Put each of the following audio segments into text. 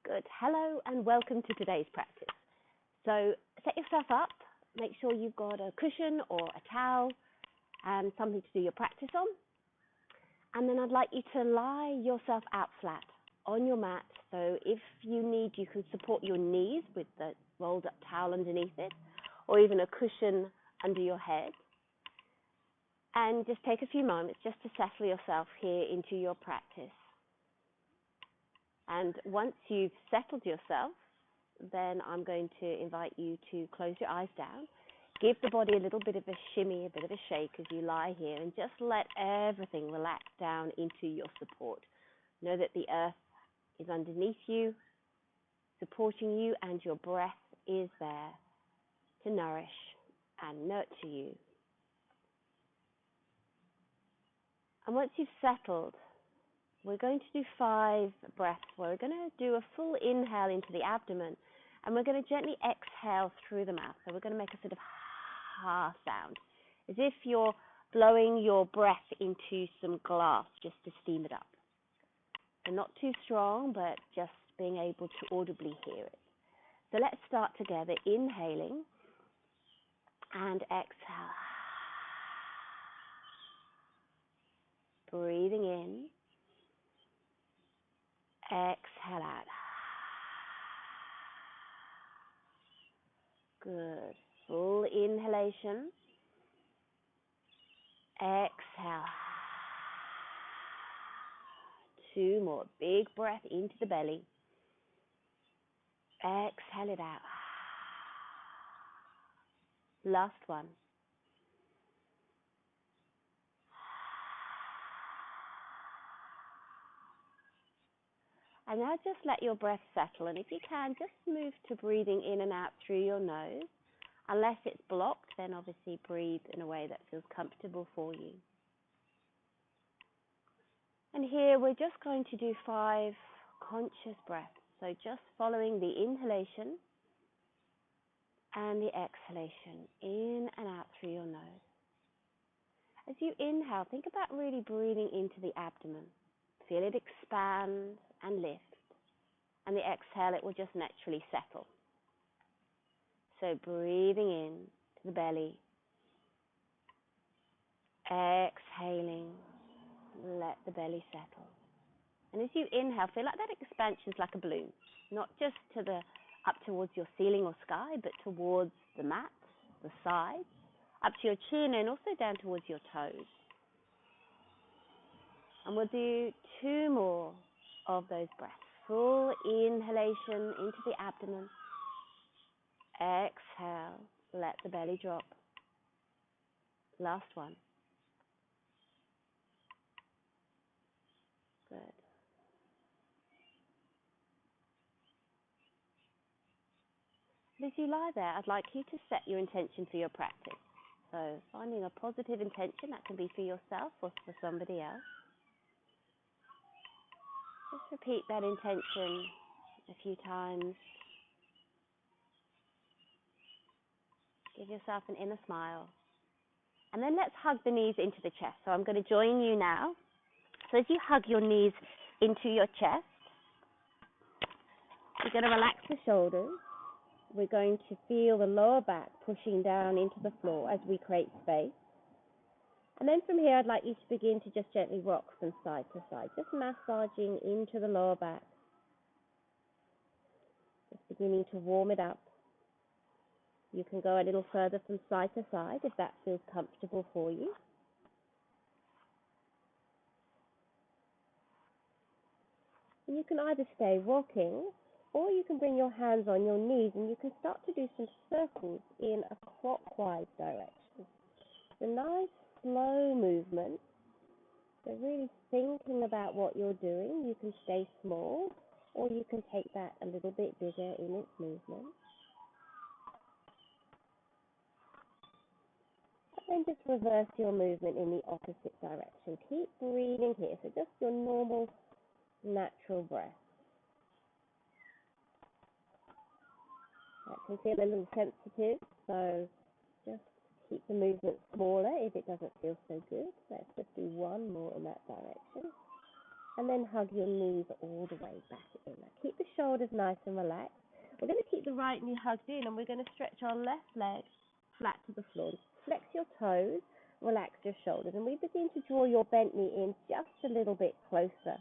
Good. Hello and welcome to today's practice. So set yourself up, make sure you've got a cushion or a towel and something to do your practice on. And then I'd like you to lie yourself out flat on your mat. So if you need, you can support your knees with the rolled up towel underneath it, or even a cushion under your head. And just take a few moments just to settle yourself here into your practice. And once you've settled yourself, then I'm going to invite you to close your eyes down. Give the body a little bit of a shimmy, a bit of a shake as you lie here, and just let everything relax down into your support. Know that the earth is underneath you, supporting you, and your breath is there to nourish and nurture you. And once you've settled, we're going to do 5 breaths. We're going to do a full inhale into the abdomen, and we're going to gently exhale through the mouth. So we're going to make a sort of ha sound, as if you're blowing your breath into some glass just to steam it up. So not too strong, but just being able to audibly hear it. So let's start together, inhaling and exhale. Breathing in. Exhale out. Good. Full inhalation. Exhale. 2 more. Big breath into the belly. Exhale it out. Last one. And now just let your breath settle, and if you can, just move to breathing in and out through your nose. Unless it's blocked, then obviously breathe in a way that feels comfortable for you. And here we're just going to do 5 conscious breaths. So just following the inhalation and the exhalation, in and out through your nose. As you inhale, think about really breathing into the abdomen. Feel it expand and lift. And the exhale, it will just naturally settle. So breathing in to the belly. Exhaling, let the belly settle. And as you inhale, feel like that expansion is like a balloon. Not just to the up towards your ceiling or sky, but towards the mat, the sides, up to your chin and also down towards your toes. And we'll do 2 more of those breaths. Full inhalation into the abdomen. Exhale, let the belly drop. Last one. Good. As you lie there, I'd like you to set your intention for your practice. So finding a positive intention, that can be for yourself or for somebody else. Just repeat that intention a few times. Give yourself an inner smile. And then let's hug the knees into the chest. So I'm going to join you now. So as you hug your knees into your chest, you're going to relax the shoulders. We're going to feel the lower back pushing down into the floor as we create space. And then from here, I'd like you to begin to just gently rock from side to side, just massaging into the lower back. Just beginning to warm it up. You can go a little further from side to side if that feels comfortable for you. And you can either stay rocking, or you can bring your hands on your knees and you can start to do some circles in a clockwise direction. It's a nice slow movement. So really thinking about what you're doing. You can stay small, or you can take that a little bit bigger in its movement. And then just reverse your movement in the opposite direction. Keep breathing here. So just your normal, natural breath. That can feel a little sensitive, so just keep the movement smaller if it doesn't feel so good. Let's just do 1 more in that direction. And then hug your knees all the way back in. Now keep the shoulders nice and relaxed. We're going to keep the right knee hugged in, and we're going to stretch our left leg flat to the floor. Flex your toes, relax your shoulders, and we begin to draw your bent knee in just a little bit closer.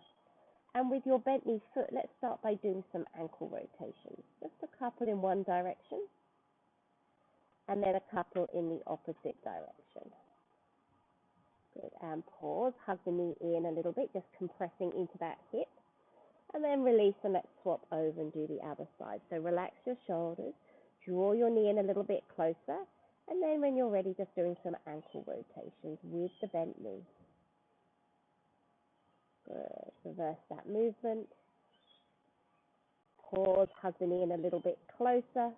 And with your bent knee foot, let's start by doing some ankle rotations. Just a couple in one direction, and then a couple in the opposite direction. Good, and pause, hug the knee in a little bit, just compressing into that hip. And then release, and let's swap over and do the other side. So relax your shoulders, draw your knee in a little bit closer, and then when you're ready, just doing some ankle rotations with the bent knee. Good, reverse that movement. Pause, hug the knee in a little bit closer,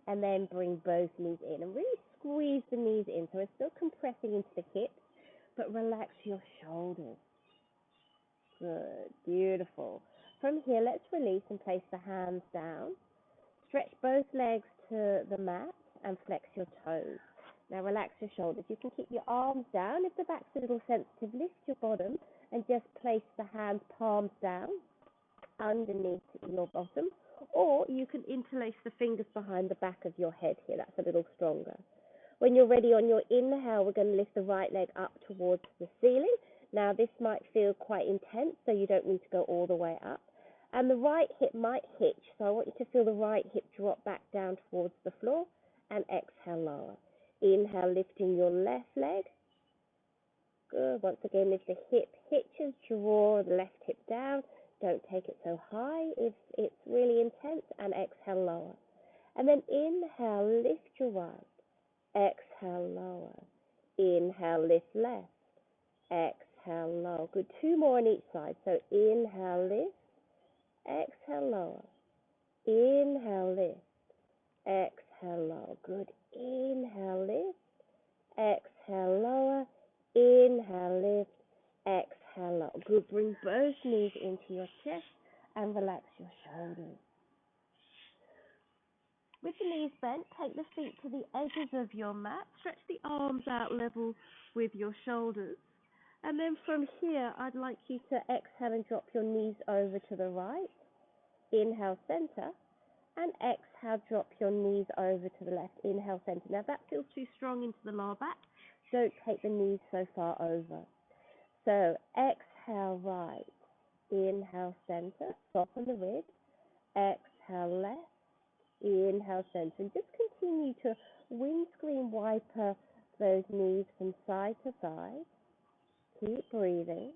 and then bring both knees in. And really squeeze the knees in, so we're still compressing into the hips, but relax your shoulders. Good, beautiful. From here, let's release and place the hands down. Stretch both legs to the mat and flex your toes. Now relax your shoulders. You can keep your arms down. If the back's a little sensitive, lift your bottom and just place the hands palms down underneath your bottom. Or you can interlace the fingers behind the back of your head here. That's a little stronger. When you're ready on your inhale, we're going to lift the right leg up towards the ceiling. Now, this might feel quite intense, so you don't need to go all the way up. And the right hip might hitch, so I want you to feel the right hip drop back down towards the floor, and exhale, lower. Inhale, lifting your left leg. Good. Once again, if the hip hitches, draw the left hip down. Don't take it so high if it's really intense, and exhale, lower. And then inhale, lift your right. Exhale, lower. Inhale, lift left. Exhale, lower. Good. 2 more on each side. So inhale, lift. Exhale, lower. Inhale, lift. Exhale, lower. Good. Inhale, lift. Exhale, lower. Inhale, lift. Exhale, lower. Good. Bring both knees into your chest and relax your shoulders. With the knees bent, take the feet to the edges of your mat. Stretch the arms out level with your shoulders. And then from here, I'd like you to exhale and drop your knees over to the right. Inhale, center. And exhale, drop your knees over to the left. Inhale, center. Now, if that feels too strong into the lower back, don't take the knees so far over. So, exhale, right. Inhale, center. Soften the ribs. Exhale, left. Inhale, center. And just continue to windscreen wiper those knees from side to side. Keep breathing.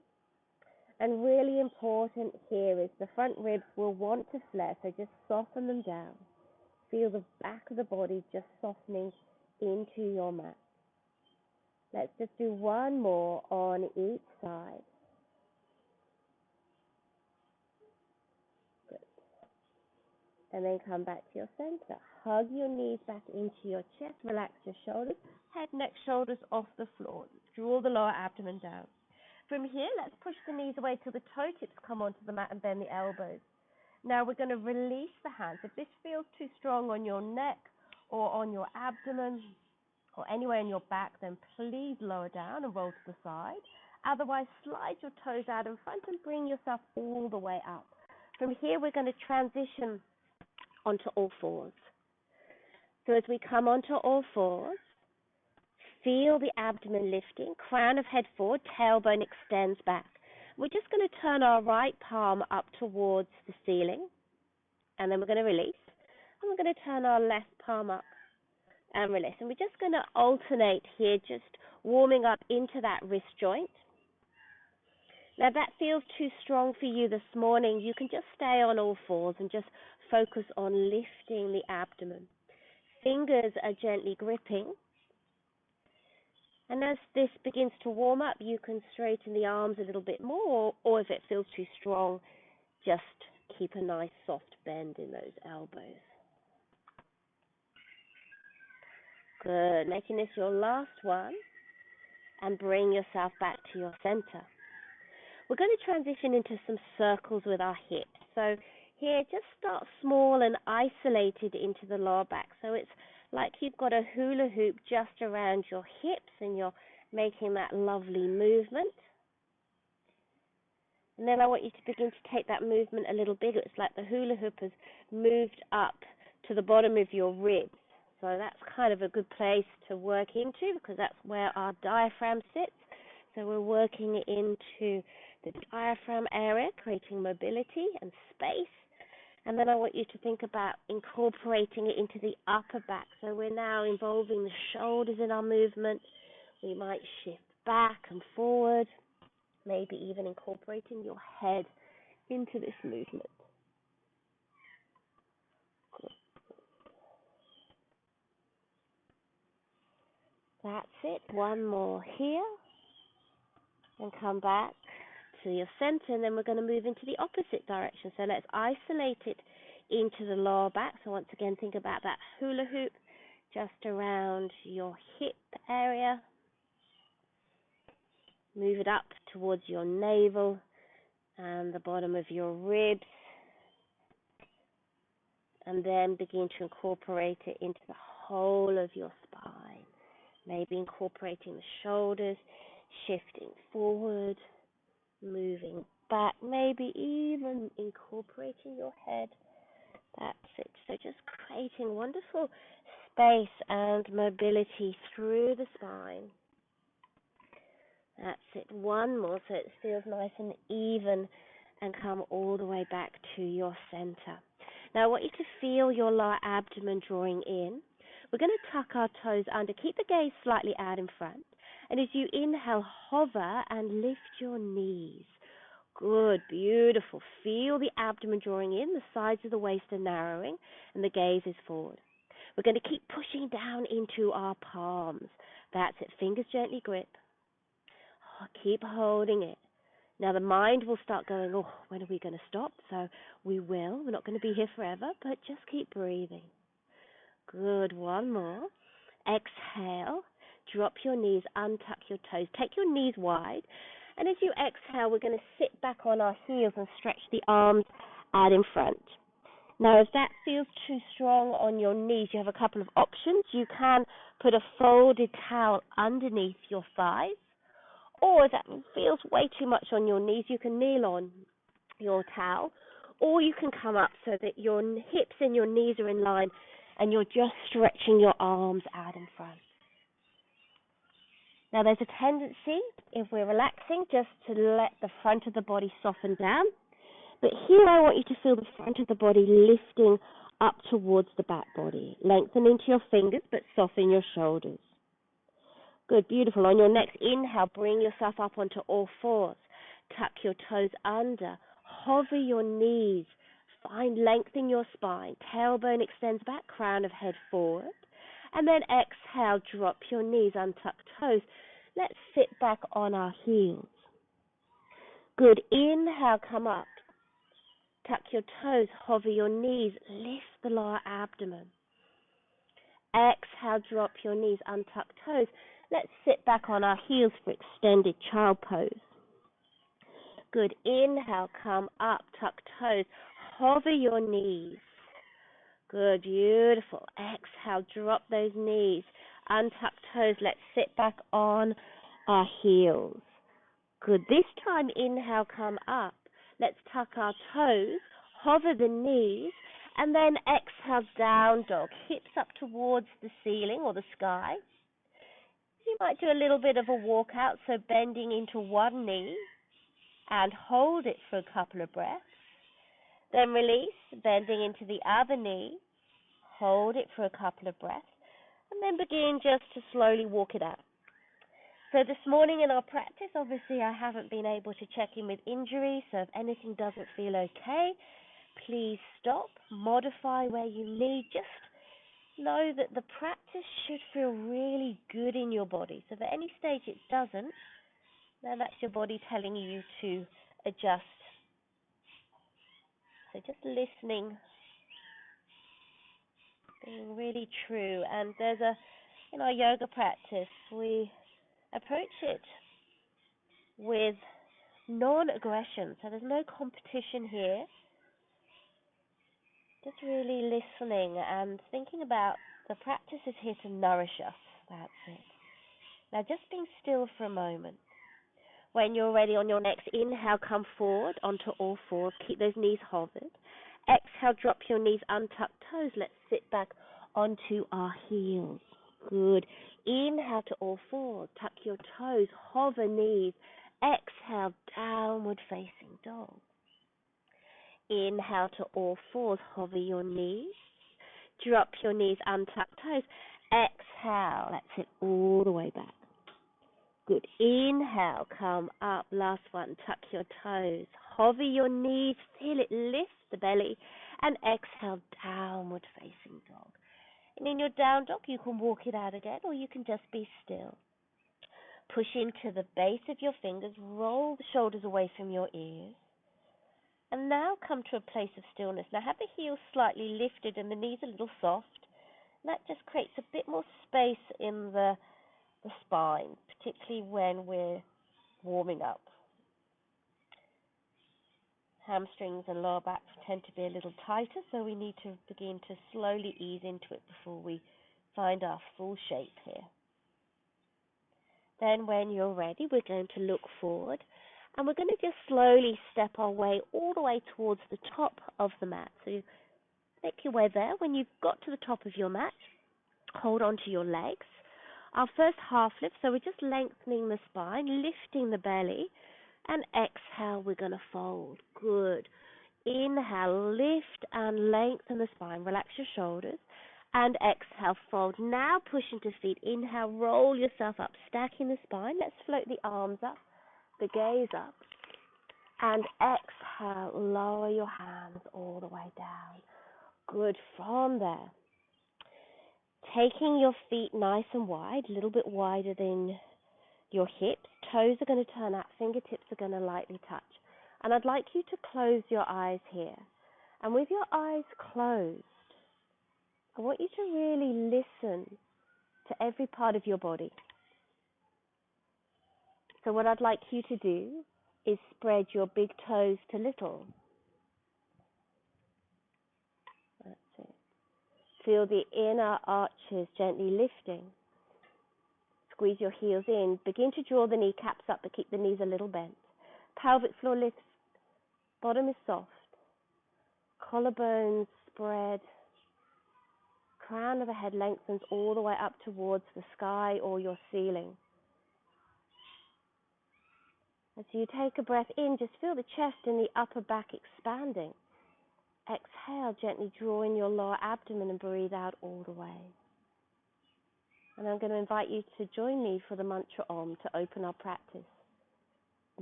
And really important here is the front ribs will want to flare, so just soften them down. Feel the back of the body just softening into your mat. Let's just do one more on each side. Good. And then come back to your center. Hug your knees back into your chest. Relax your shoulders. Head, neck, shoulders off the floor. Draw the lower abdomen down. From here, let's push the knees away till the toe tips come onto the mat and bend the elbows. Now we're going to release the hands. If this feels too strong on your neck or on your abdomen or anywhere in your back, then please lower down and roll to the side. Otherwise, slide your toes out in front and bring yourself all the way up. From here, we're going to transition onto all fours. So as we come onto all fours, feel the abdomen lifting, crown of head forward, tailbone extends back. We're just going to turn our right palm up towards the ceiling, and then we're going to release. And we're going to turn our left palm up and release. And we're just going to alternate here, just warming up into that wrist joint. Now, if that feels too strong for you this morning, you can just stay on all fours and just focus on lifting the abdomen. Fingers are gently gripping. And as this begins to warm up, you can straighten the arms a little bit more, or if it feels too strong, just keep a nice soft bend in those elbows. Good. Making this your last one, and bring yourself back to your center. We're going to transition into some circles with our hips. So here, just start small and isolated into the lower back. So it's like you've got a hula hoop just around your hips and you're making that lovely movement. And then I want you to begin to take that movement a little bigger. It's like the hula hoop has moved up to the bottom of your ribs. So that's kind of a good place to work into because that's where our diaphragm sits. So we're working into the diaphragm area, creating mobility and space. And then I want you to think about incorporating it into the upper back. So we're now involving the shoulders in our movement. We might shift back and forward, maybe even incorporating your head into this movement. Good. That's it. One more here. And come back to your center, and then we're going to move into the opposite direction. So let's isolate it into the lower back. So once again, think about that hula hoop just around your hip area. Move it up towards your navel and the bottom of your ribs. And then begin to incorporate it into the whole of your spine. Maybe incorporating the shoulders, shifting forward, moving back, maybe even incorporating your head. That's it. So just creating wonderful space and mobility through the spine. That's it. One more so it feels nice and even and come all the way back to your center. Now I want you to feel your lower abdomen drawing in. We're going to tuck our toes under. Keep the gaze slightly out in front. And as you inhale, hover and lift your knees. Good, beautiful. Feel the abdomen drawing in, the sides of the waist are narrowing, and the gaze is forward. We're going to keep pushing down into our palms. That's it. Fingers gently grip. Keep holding it. Now the mind will start going, oh, when are we going to stop? So we will. We're not going to be here forever, but just keep breathing. Good. One more. Exhale. Drop your knees, untuck your toes. Take your knees wide. And as you exhale, we're going to sit back on our heels and stretch the arms out in front. Now, if that feels too strong on your knees, you have a couple of options. You can put a folded towel underneath your thighs. Or if that feels way too much on your knees, you can kneel on your towel. Or you can come up so that your hips and your knees are in line and you're just stretching your arms out in front. Now, there's a tendency, if we're relaxing, just to let the front of the body soften down. But here I want you to feel the front of the body lifting up towards the back body. Lengthen into your fingers, but soften your shoulders. Good, beautiful. On your next inhale, bring yourself up onto all fours. Tuck your toes under. Hover your knees. Find length in your spine. Tailbone extends back, crown of head forward. And then exhale, drop your knees, untuck toes. Let's sit back on our heels. Good. Inhale, come up. Tuck your toes, hover your knees, lift the lower abdomen. Exhale, drop your knees, untuck toes. Let's sit back on our heels for extended child pose. Good. Inhale, come up, tuck toes, hover your knees. Good, beautiful. Exhale, drop those knees, untuck toes. Let's sit back on our heels. Good. This time, inhale, come up. Let's tuck our toes, hover the knees, and then exhale, down dog. Hips up towards the ceiling or the sky. You might do a little bit of a walkout, so bending into one knee and hold it for a couple of breaths. Then release, bending into the other knee, hold it for a couple of breaths, and then begin just to slowly walk it out. So this morning in our practice, obviously I haven't been able to check in with injury, so if anything doesn't feel okay, please stop, modify where you need. Just know that the practice should feel really good in your body. So if at any stage it doesn't, then that's your body telling you to adjust. So just listening, being really true. And there's in our yoga practice, we approach it with non-aggression. So there's no competition here. Just really listening and thinking about the practice is here to nourish us. That's it. Now just being still for a moment. When you're ready on your next inhale, come forward onto all fours. Keep those knees hovered. Exhale, drop your knees, untuck toes. Let's sit back onto our heels. Good. Inhale to all fours. Tuck your toes. Hover knees. Exhale, downward facing dog. Inhale to all fours. Hover your knees. Drop your knees, untuck toes. Exhale. Let's sit all the way back. Good. Inhale, come up. Last one. Tuck your toes. Hover your knees. Feel it lift the belly. And exhale, downward facing dog. And in your down dog, you can walk it out again, or you can just be still. Push into the base of your fingers. Roll the shoulders away from your ears. And now come to a place of stillness. Now have the heels slightly lifted and the knees a little soft. And that just creates a bit more space in the spine, particularly when we're warming up. Hamstrings and lower back tend to be a little tighter, so we need to begin to slowly ease into it before we find our full shape here. Then when you're ready, we're going to look forward, and we're going to just slowly step our way all the way towards the top of the mat. So you make your way there. When you've got to the top of your mat, hold on to your legs. Our first half lift, so we're just lengthening the spine, lifting the belly, and exhale, we're going to fold. Good. Inhale, lift and lengthen the spine. Relax your shoulders. And exhale, fold. Now push into feet. Inhale, roll yourself up, stacking the spine. Let's float the arms up, the gaze up. And exhale, lower your hands all the way down. Good. From there, taking your feet nice and wide, a little bit wider than your hips. Toes are going to turn out, fingertips are going to lightly touch. And I'd like you to close your eyes here. And with your eyes closed, I want you to really listen to every part of your body. So what I'd like you to do is spread your big toes to little. That's it. Feel the inner arches gently lifting. Squeeze your heels in. Begin to draw the kneecaps up, but keep the knees a little bent. Pelvic floor lifts. Bottom is soft. Collarbones spread. Crown of the head lengthens all the way up towards the sky or your ceiling. As you take a breath in, just feel the chest and the upper back expanding. Exhale, gently draw in your lower abdomen and breathe out all the way. And I'm going to invite you to join me for the mantra Om to open our practice.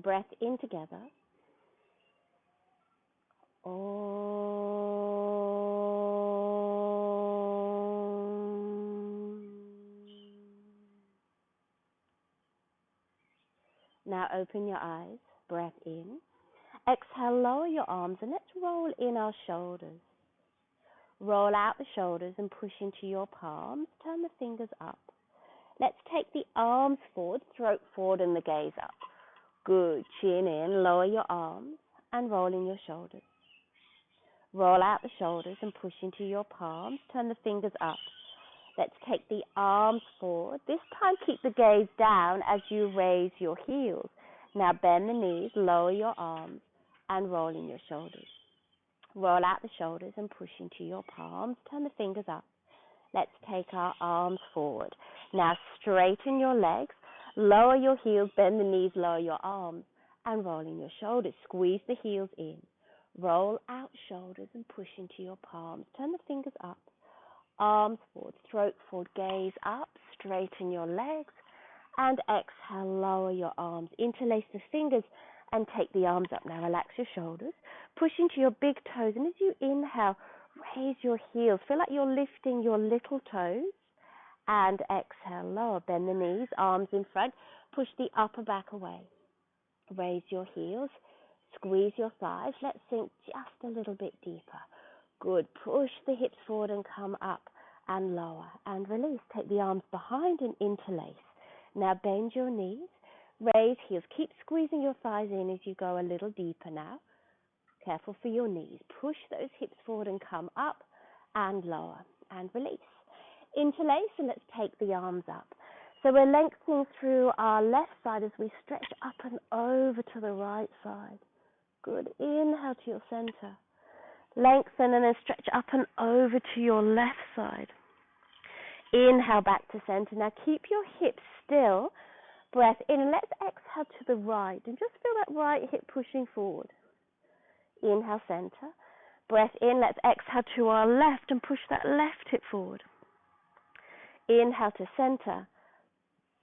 Breath in together. Om. Now open your eyes. Breath in. Exhale, lower your arms and let's roll in our shoulders. Roll out the shoulders and push into your palms. Turn the fingers up. Let's take the arms forward, throat forward and the gaze up. Good. Chin in, lower your arms and roll in your shoulders. Roll out the shoulders and push into your palms. Turn the fingers up. Let's take the arms forward. This time keep the gaze down as you raise your heels. Now bend the knees, lower your arms and roll in your shoulders. Roll out the shoulders and push into your palms. Turn the fingers up. Let's take our arms forward. Now straighten your legs, lower your heels, bend the knees, lower your arms, and roll in your shoulders. Squeeze the heels in. Roll out shoulders and push into your palms. Turn the fingers up. Arms forward, throat forward, gaze up. Straighten your legs. And exhale, lower your arms. Interlace the fingers and take the arms up. Now relax your shoulders. Push into your big toes. And as you inhale, raise your heels. Feel like you're lifting your little toes. And exhale, lower. Bend the knees, arms in front. Push the upper back away. Raise your heels. Squeeze your thighs. Let's sink just a little bit deeper. Good. Push the hips forward and come up and lower. And release. Take the arms behind and interlace. Now bend your knees. Raise heels. Keep squeezing your thighs in as you go a little deeper now. Careful for your knees. Push those hips forward and come up and lower. And release. Interlace and let's take the arms up. So we're lengthening through our left side as we stretch up and over to the right side. Good. Inhale to your center. Lengthen and then stretch up and over to your left side. Inhale back to center. Now keep your hips still. Breath in and let's exhale to the right. And just feel that right hip pushing forward. Inhale center. Breath in. Let's exhale to our left and push that left hip forward. Inhale to center.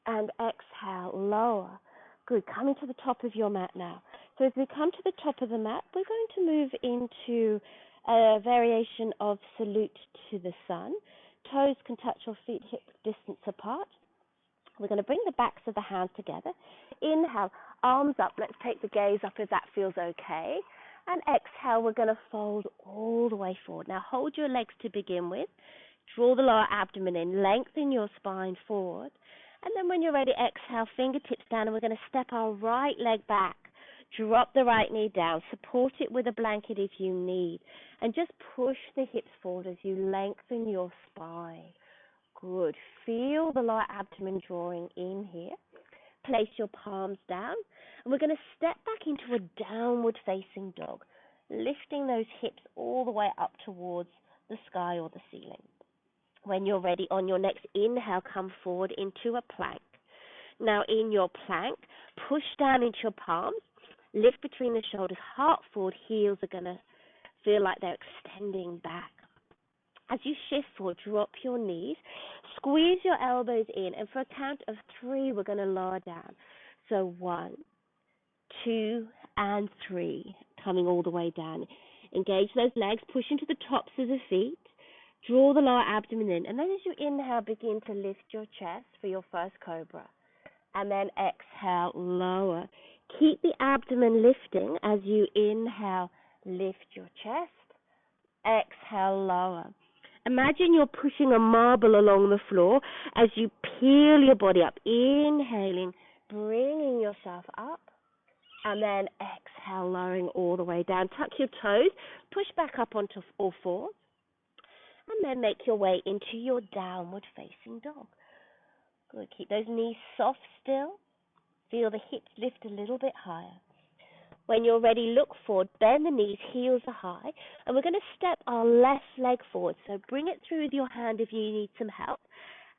And exhale, lower. Good. Coming to the top of your mat now. So as we come to the top of the mat, we're going to move into a variation of salute to the sun. Toes can touch your feet hip distance apart. We're going to bring the backs of the hands together. Inhale, arms up. Let's take the gaze up if that feels okay. And exhale, we're going to fold all the way forward. Now hold your legs to begin with. Draw the lower abdomen in. Lengthen your spine forward. And then when you're ready, exhale, fingertips down, and we're going to step our right leg back. Drop the right knee down. Support it with a blanket if you need. And just push the hips forward as you lengthen your spine. Good. Feel the lower abdomen drawing in here. Place your palms down. And we're going to step back into a downward facing dog, lifting those hips all the way up towards the sky or the ceiling. When you're ready, on your next inhale, come forward into a plank. Now in your plank, push down into your palms, lift between the shoulders, heart forward, heels are going to feel like they're extending back. As you shift forward, drop your knees, squeeze your elbows in, and for a count of 3, we're going to lower down. So 1, 2, and 3, coming all the way down. Engage those legs, push into the tops of the feet. Draw the lower abdomen in, and then as you inhale, begin to lift your chest for your first cobra. And then exhale, lower. Keep the abdomen lifting as you inhale, lift your chest. Exhale, lower. Imagine you're pushing a marble along the floor as you peel your body up. Inhaling, bringing yourself up. And then exhale, lowering all the way down. Tuck your toes, push back up onto all fours. And then make your way into your downward facing dog. Good. Keep those knees soft still. Feel the hips lift a little bit higher. When you're ready, look forward. Bend the knees, heels are high. And we're going to step our left leg forward. So bring it through with your hand if you need some help.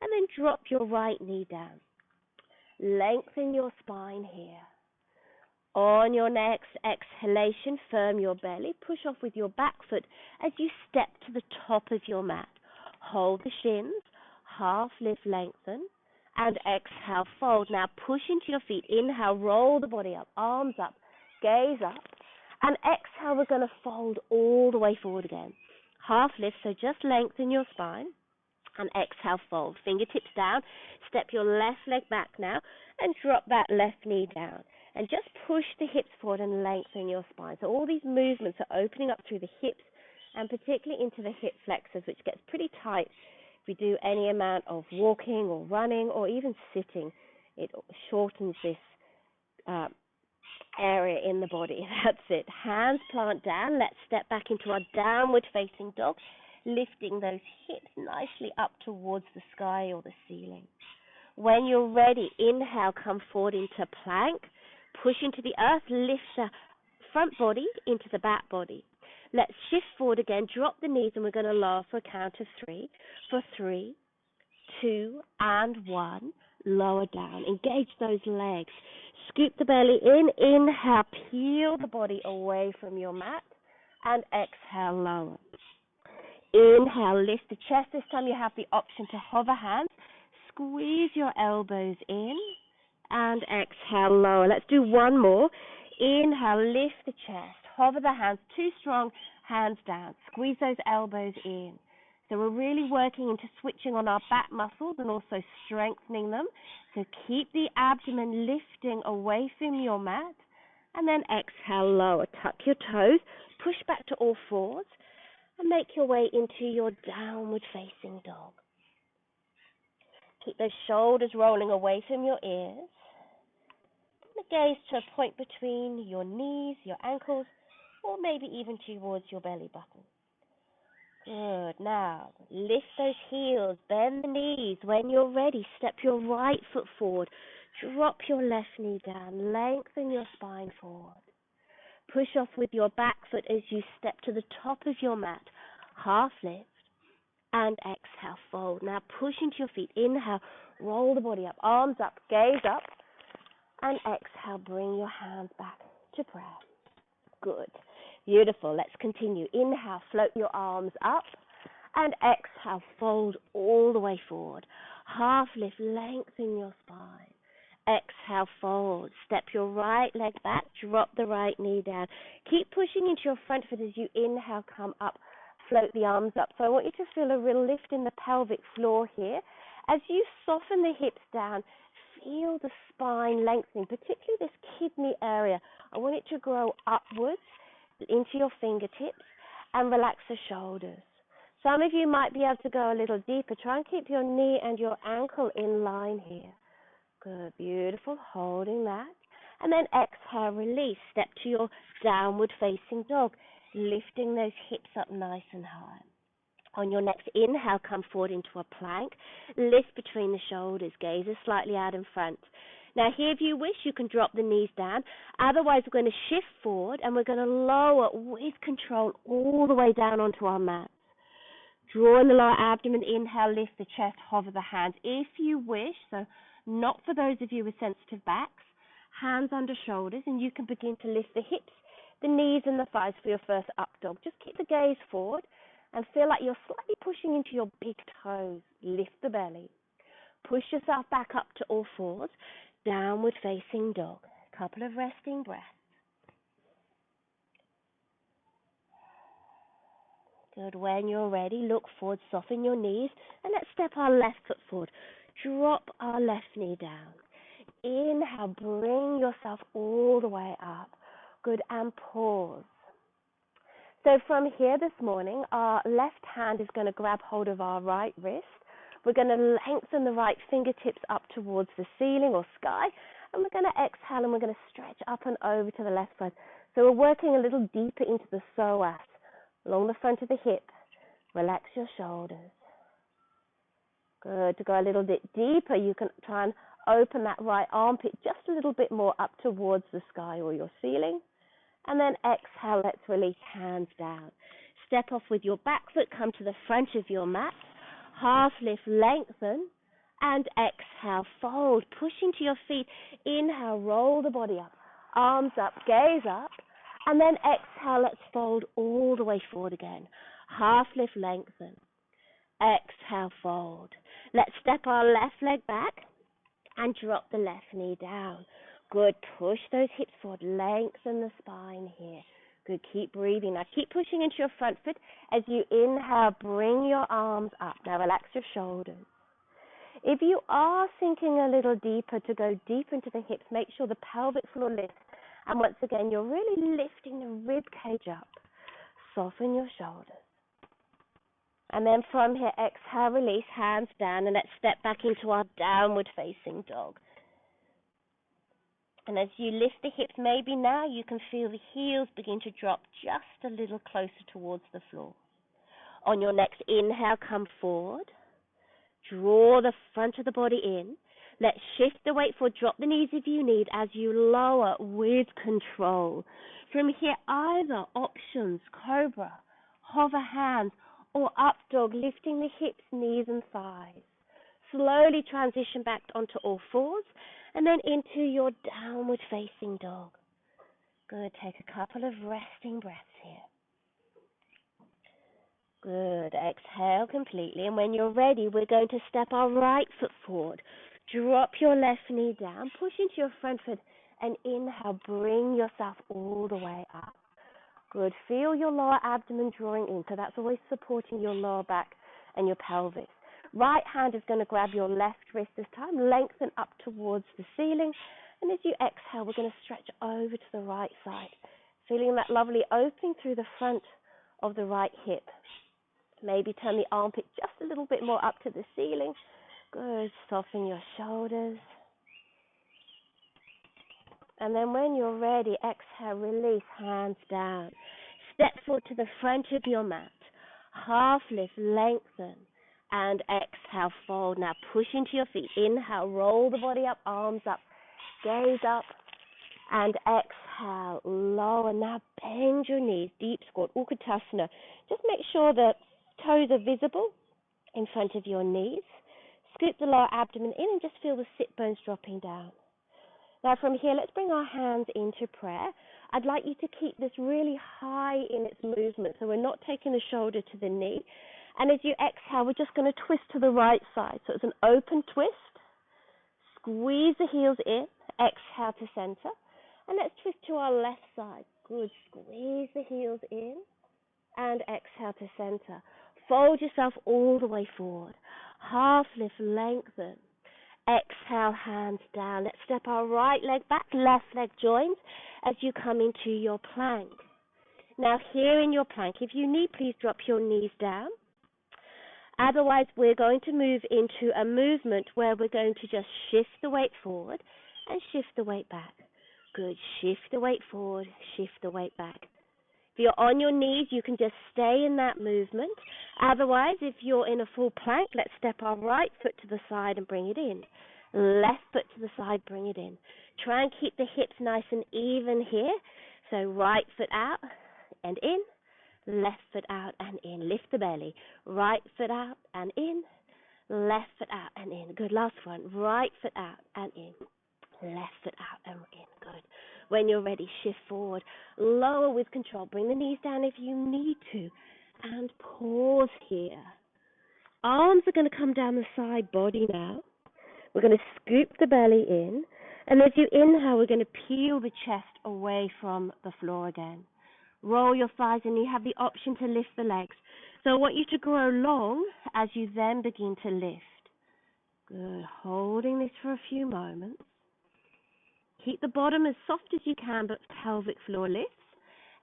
And then drop your right knee down. Lengthen your spine here. On your next exhalation, firm your belly. Push off with your back foot as you step to the top of your mat. Hold the shins, half lift, lengthen, and exhale, fold. Now push into your feet. Inhale, roll the body up, arms up, gaze up. And exhale, we're going to fold all the way forward again. Half lift, so just lengthen your spine. And exhale, fold. Fingertips down. Step your left leg back now and drop that left knee down. And just push the hips forward and lengthen your spine. So all these movements are opening up through the hips and particularly into the hip flexors, which gets pretty tight if we do any amount of walking or running or even sitting. It shortens this area in the body. That's it. Hands plant down. Let's step back into our downward facing dog, lifting those hips nicely up towards the sky or the ceiling. When you're ready, inhale, come forward into plank. Push into the earth, lift the front body into the back body. Let's shift forward again, drop the knees, and we're going to lower for a count of 3. For 3, 2, and 1, lower down. Engage those legs. Scoop the belly in, inhale, peel the body away from your mat, and exhale, lower. Inhale, lift the chest. This time you have the option to hover hands. Squeeze your elbows in. And exhale, lower. Let's do one more. Inhale, lift the chest. Hover the hands, too strong, hands down. Squeeze those elbows in. So we're really working into switching on our back muscles and also strengthening them. So keep the abdomen lifting away from your mat. And then exhale, lower. Tuck your toes. Push back to all fours. And make your way into your downward facing dog. Keep those shoulders rolling away from your ears. And gaze to a point between your knees, your ankles, or maybe even towards your belly button. Good. Now, lift those heels, bend the knees. When you're ready, step your right foot forward. Drop your left knee down. Lengthen your spine forward. Push off with your back foot as you step to the top of your mat. Half lift and exhale, fold. Now push into your feet. Inhale, roll the body up, arms up, gaze up. And exhale, bring your hands back to prayer. Good. Beautiful. Let's continue. Inhale, float your arms up. And exhale, fold all the way forward. Half lift, lengthen your spine. Exhale, fold. Step your right leg back, drop the right knee down. Keep pushing into your front foot as you inhale, come up, float the arms up. So I want you to feel a real lift in the pelvic floor here. As you soften the hips down, feel the spine lengthening, particularly this kidney area. I want it to grow upwards into your fingertips and relax the shoulders. Some of you might be able to go a little deeper. Try and keep your knee and your ankle in line here. Good, beautiful, holding that. And then exhale, release. Step to your downward facing dog, lifting those hips up nice and high. On your next inhale, come forward into a plank. Lift between the shoulders, gazes slightly out in front. Now here, if you wish, you can drop the knees down. Otherwise, we're going to shift forward and we're going to lower with control all the way down onto our mat. Draw in the lower abdomen, inhale, lift the chest, hover the hands. If you wish, so not for those of you with sensitive backs, hands under shoulders, and you can begin to lift the hips, the knees and the thighs for your first up dog. Just keep the gaze forward and feel like you're slightly pushing into your big toes. Lift the belly. Push yourself back up to all fours, downward facing dog. Couple of resting breaths. Good. When you're ready, look forward, soften your knees, and let's step our left foot forward. Drop our left knee down. Inhale, bring yourself all the way up. Good, and pause. So from here this morning, our left hand is going to grab hold of our right wrist. We're going to lengthen the right fingertips up towards the ceiling or sky, and we're going to exhale and we're going to stretch up and over to the left side. So we're working a little deeper into the psoas. Along the front of the hip, relax your shoulders. Good. To go a little bit deeper, you can try and open that right armpit just a little bit more up towards the sky or your ceiling. And then exhale, let's release, hands down. Step off with your back foot, come to the front of your mat. Half lift, lengthen, and exhale, fold. Push into your feet. Inhale, roll the body up. Arms up, gaze up. And then exhale, let's fold all the way forward again. Half lift, lengthen. Exhale, fold. Let's step our left leg back and drop the left knee down. Good, push those hips forward, lengthen the spine here. Good, keep breathing. Now keep pushing into your front foot. As you inhale, bring your arms up. Now relax your shoulders. If you are sinking a little deeper, to go deep into the hips, make sure the pelvic floor lifts. And once again, you're really lifting the rib cage up. Soften your shoulders. And then from here, exhale, release, hands down, and let's step back into our downward facing dog. And as you lift the hips, maybe now you can feel the heels begin to drop just a little closer towards the floor. On your next inhale, come forward. Draw the front of the body in. Let's shift the weight forward. Drop the knees if you need as you lower with control. From here, either options, cobra, hover hands, or up dog, lifting the hips, knees, and thighs. Slowly transition back onto all fours and then into your downward facing dog. Good. Take a couple of resting breaths here. Good. Exhale completely. And when you're ready, we're going to step our right foot forward. Drop your left knee down. Push into your front foot and inhale. Bring yourself all the way up. Good. Feel your lower abdomen drawing in. So that's always supporting your lower back and your pelvis. Right hand is going to grab your left wrist this time. Lengthen up towards the ceiling. And as you exhale, we're going to stretch over to the right side. Feeling that lovely opening through the front of the right hip. Maybe turn the armpit just a little bit more up to the ceiling. Good. Soften your shoulders. And then when you're ready, exhale, release, hands down. Step forward to the front of your mat. Half lift, lengthen, and exhale, fold. Now push into your feet. Inhale, roll the body up, arms up, gaze up, and exhale, lower. Now bend your knees, deep squat, Utkatasana. Just make sure that toes are visible in front of your knees. Scoop the lower abdomen in and just feel the sit bones dropping down. Now from here, let's bring our hands into prayer. I'd like you to keep this really high in its movement, so we're not taking the shoulder to the knee. And as you exhale, we're just going to twist to the right side. So it's an open twist. Squeeze the heels in. Exhale to center. And let's twist to our left side. Good. Squeeze the heels in. And exhale to center. Fold yourself all the way forward. Half lift, lengthen. Exhale, hands down. Let's step our right leg back, left leg joins as you come into your plank. Now here in your plank, if you need, please drop your knees down. Otherwise, we're going to move into a movement where we're going to just shift the weight forward and shift the weight back. Good. Shift the weight forward, shift the weight back. If you're on your knees, you can just stay in that movement. Otherwise, if you're in a full plank, let's step our right foot to the side and bring it in. Left foot to the side, bring it in. Try and keep the hips nice and even here. So right foot out and in. Left foot out and in. Lift the belly. Right foot out and in. Left foot out and in. Good. Last one. Right foot out and in. Left foot out and in. Good. When you're ready, shift forward. Lower with control. Bring the knees down if you need to. And pause here. Arms are going to come down the side body now. We're going to scoop the belly in. And as you inhale, we're going to peel the chest away from the floor again. Roll your thighs and you have the option to lift the legs. So I want you to grow long as you then begin to lift. Good. Holding this for a few moments. Keep the bottom as soft as you can, but pelvic floor lifts.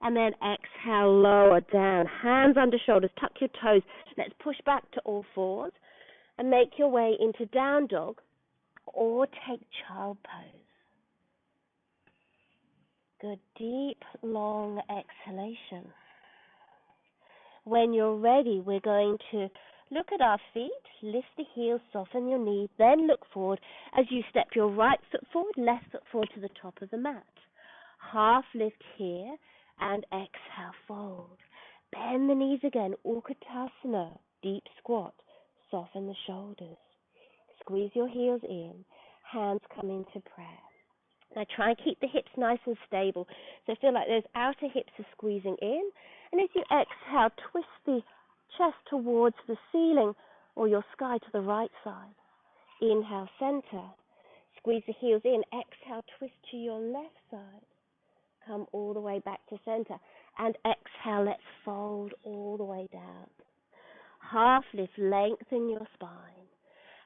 And then exhale, lower down. Hands under shoulders, tuck your toes. Let's push back to all fours and make your way into down dog or take child pose. Good, deep, long exhalation. When you're ready, we're going to look at our feet, lift the heels, soften your knees, then look forward as you step your right foot forward, left foot forward to the top of the mat. Half lift here and exhale, fold. Bend the knees again, Utkatasana, deep squat, soften the shoulders. Squeeze your heels in, hands come into prayer. Now try and keep the hips nice and stable. So feel like those outer hips are squeezing in. And as you exhale, twist the chest towards the ceiling or your sky to the right side. Inhale, center. Squeeze the heels in. Exhale, twist to your left side. Come all the way back to center. And exhale, let's fold all the way down. Half lift, lengthen your spine.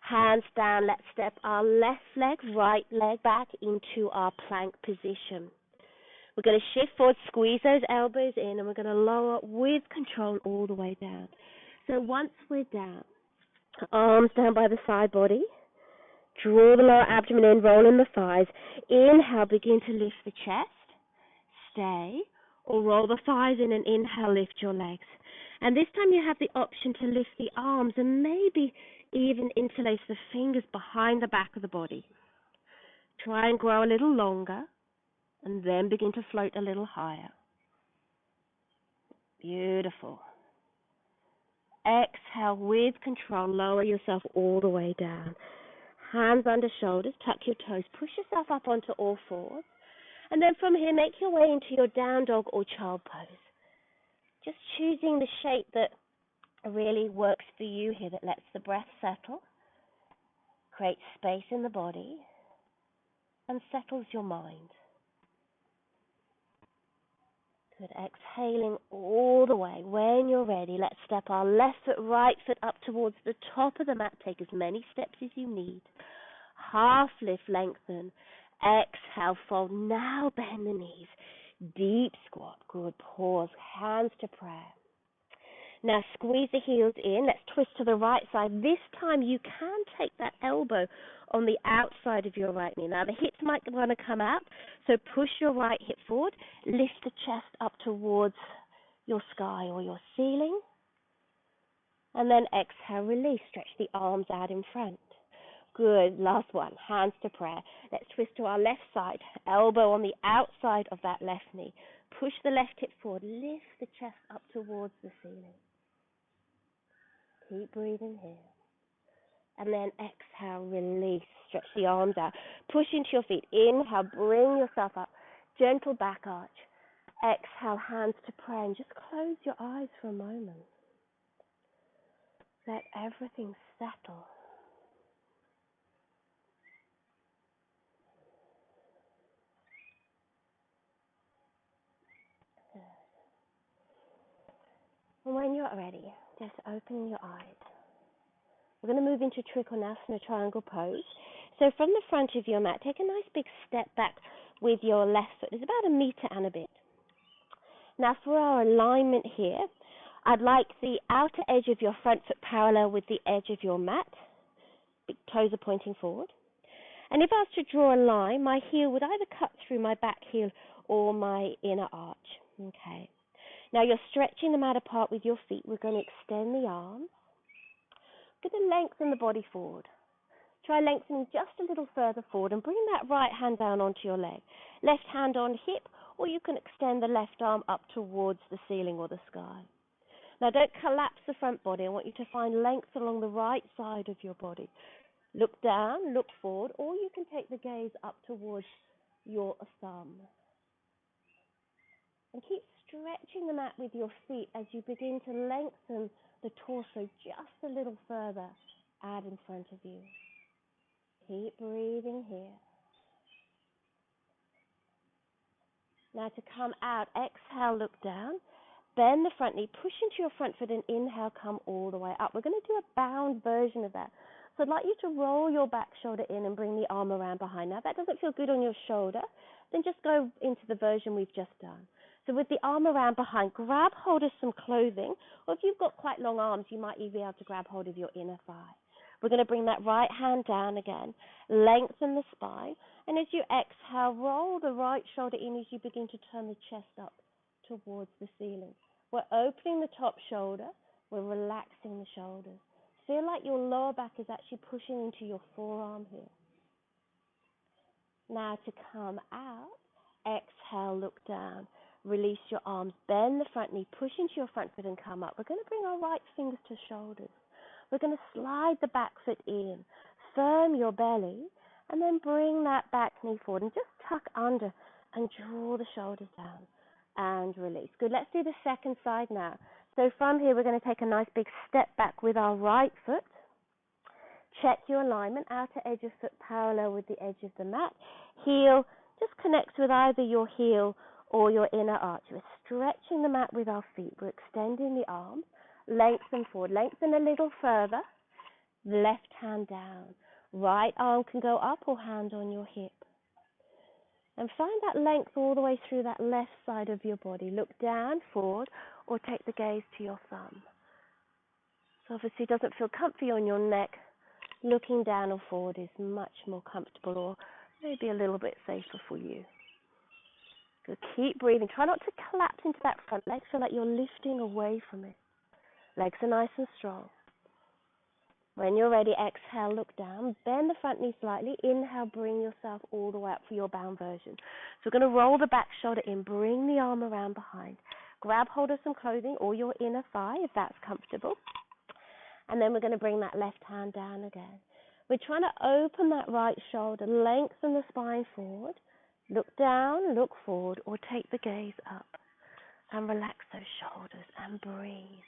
Hands down, let's step our left leg, right leg back into our plank position. We're going to shift forward, squeeze those elbows in, and we're going to lower with control all the way down. So once we're down, arms down by the side body, draw the lower abdomen in, roll in the thighs. Inhale, begin to lift the chest, stay, or roll the thighs in and inhale, lift your legs. And this time you have the option to lift the arms and maybe even interlace the fingers behind the back of the body. Try and grow a little longer and then begin to float a little higher. Beautiful. Exhale with control, lower yourself all the way down. Hands under shoulders, tuck your toes, push yourself up onto all fours. And then from here, make your way into your down dog or child pose. Just choosing the shape that really works for you here, that lets the breath settle, creates space in the body, and settles your mind. Good. Exhaling all the way. When you're ready, let's step our left foot, right foot up towards the top of the mat. Take as many steps as you need. Half lift, lengthen. Exhale, fold. Now bend the knees. Deep squat. Good. Pause. Hands to prayer. Now squeeze the heels in. Let's twist to the right side. This time you can take that elbow on the outside of your right knee. Now the hips might want to come out, so push your right hip forward. Lift the chest up towards your sky or your ceiling. And then exhale, release, stretch the arms out in front. Good, last one, hands to prayer. Let's twist to our left side, elbow on the outside of that left knee. Push the left hip forward, lift the chest up towards the ceiling. Keep breathing here. And then exhale, release, stretch the arms out. Push into your feet, inhale, bring yourself up. Gentle back arch. Exhale, hands to prayer, and just close your eyes for a moment. Let everything settle. And when you're ready, just open your eyes. We're going to move into Trikonasana triangle pose. So from the front of your mat, take a nice big step back with your left foot. It's about 1 meter and a bit. Now for our alignment here, I'd like the outer edge of your front foot parallel with the edge of your mat. Big toes are pointing forward. And if I was to draw a line, my heel would either cut through my back heel or my inner arch. Okay. Now you're stretching the mat apart with your feet. We're going to extend the arms. We're going to lengthen the body forward. Try lengthening just a little further forward and bring that right hand down onto your leg. Left hand on hip, or you can extend the left arm up towards the ceiling or the sky. Now don't collapse the front body. I want you to find length along the right side of your body. Look down, look forward, or you can take the gaze up towards your thumb. And keep stretching the mat with your feet as you begin to lengthen the torso just a little further out in front of you. Keep breathing here. Now to come out, exhale, look down. Bend the front knee, push into your front foot and inhale, come all the way up. We're going to do a bound version of that. So I'd like you to roll your back shoulder in and bring the arm around behind. Now if that doesn't feel good on your shoulder, then just go into the version we've just done. So with the arm around behind, grab hold of some clothing, or if you've got quite long arms, you might even be able to grab hold of your inner thigh. We're going to bring that right hand down again, lengthen the spine, and as you exhale, roll the right shoulder in as you begin to turn the chest up towards the ceiling. We're opening the top shoulder, we're relaxing the shoulders. Feel like your lower back is actually pushing into your forearm here. Now to come out, exhale, look down. Release your arms, bend the front knee, push into your front foot and come up. We're going to bring our right fingers to shoulders. We're going to slide the back foot in, firm your belly, and then bring that back knee forward and just tuck under and draw the shoulders down and release. Good, let's do the second side now. So from here, we're going to take a nice big step back with our right foot. Check your alignment, outer edge of foot parallel with the edge of the mat. Heel just connects with either your heel or your inner arch. We're stretching the mat with our feet. We're extending the arms. Lengthen forward. Lengthen a little further. Left hand down. Right arm can go up or hand on your hip. And find that length all the way through that left side of your body. Look down, forward, or take the gaze to your thumb. So obviously it doesn't feel comfy on your neck. Looking down or forward is much more comfortable, or maybe a little bit safer for you. Good. Keep breathing. Try not to collapse into that front leg. Feel like you're lifting away from it. Legs are nice and strong. When you're ready, exhale, look down. Bend the front knee slightly. Inhale, bring yourself all the way up for your bound version. So we're going to roll the back shoulder in. Bring the arm around behind. Grab hold of some clothing or your inner thigh if that's comfortable. And then we're going to bring that left hand down again. We're trying to open that right shoulder, lengthen the spine forward. Look down, look forward, or take the gaze up. And relax those shoulders and breathe.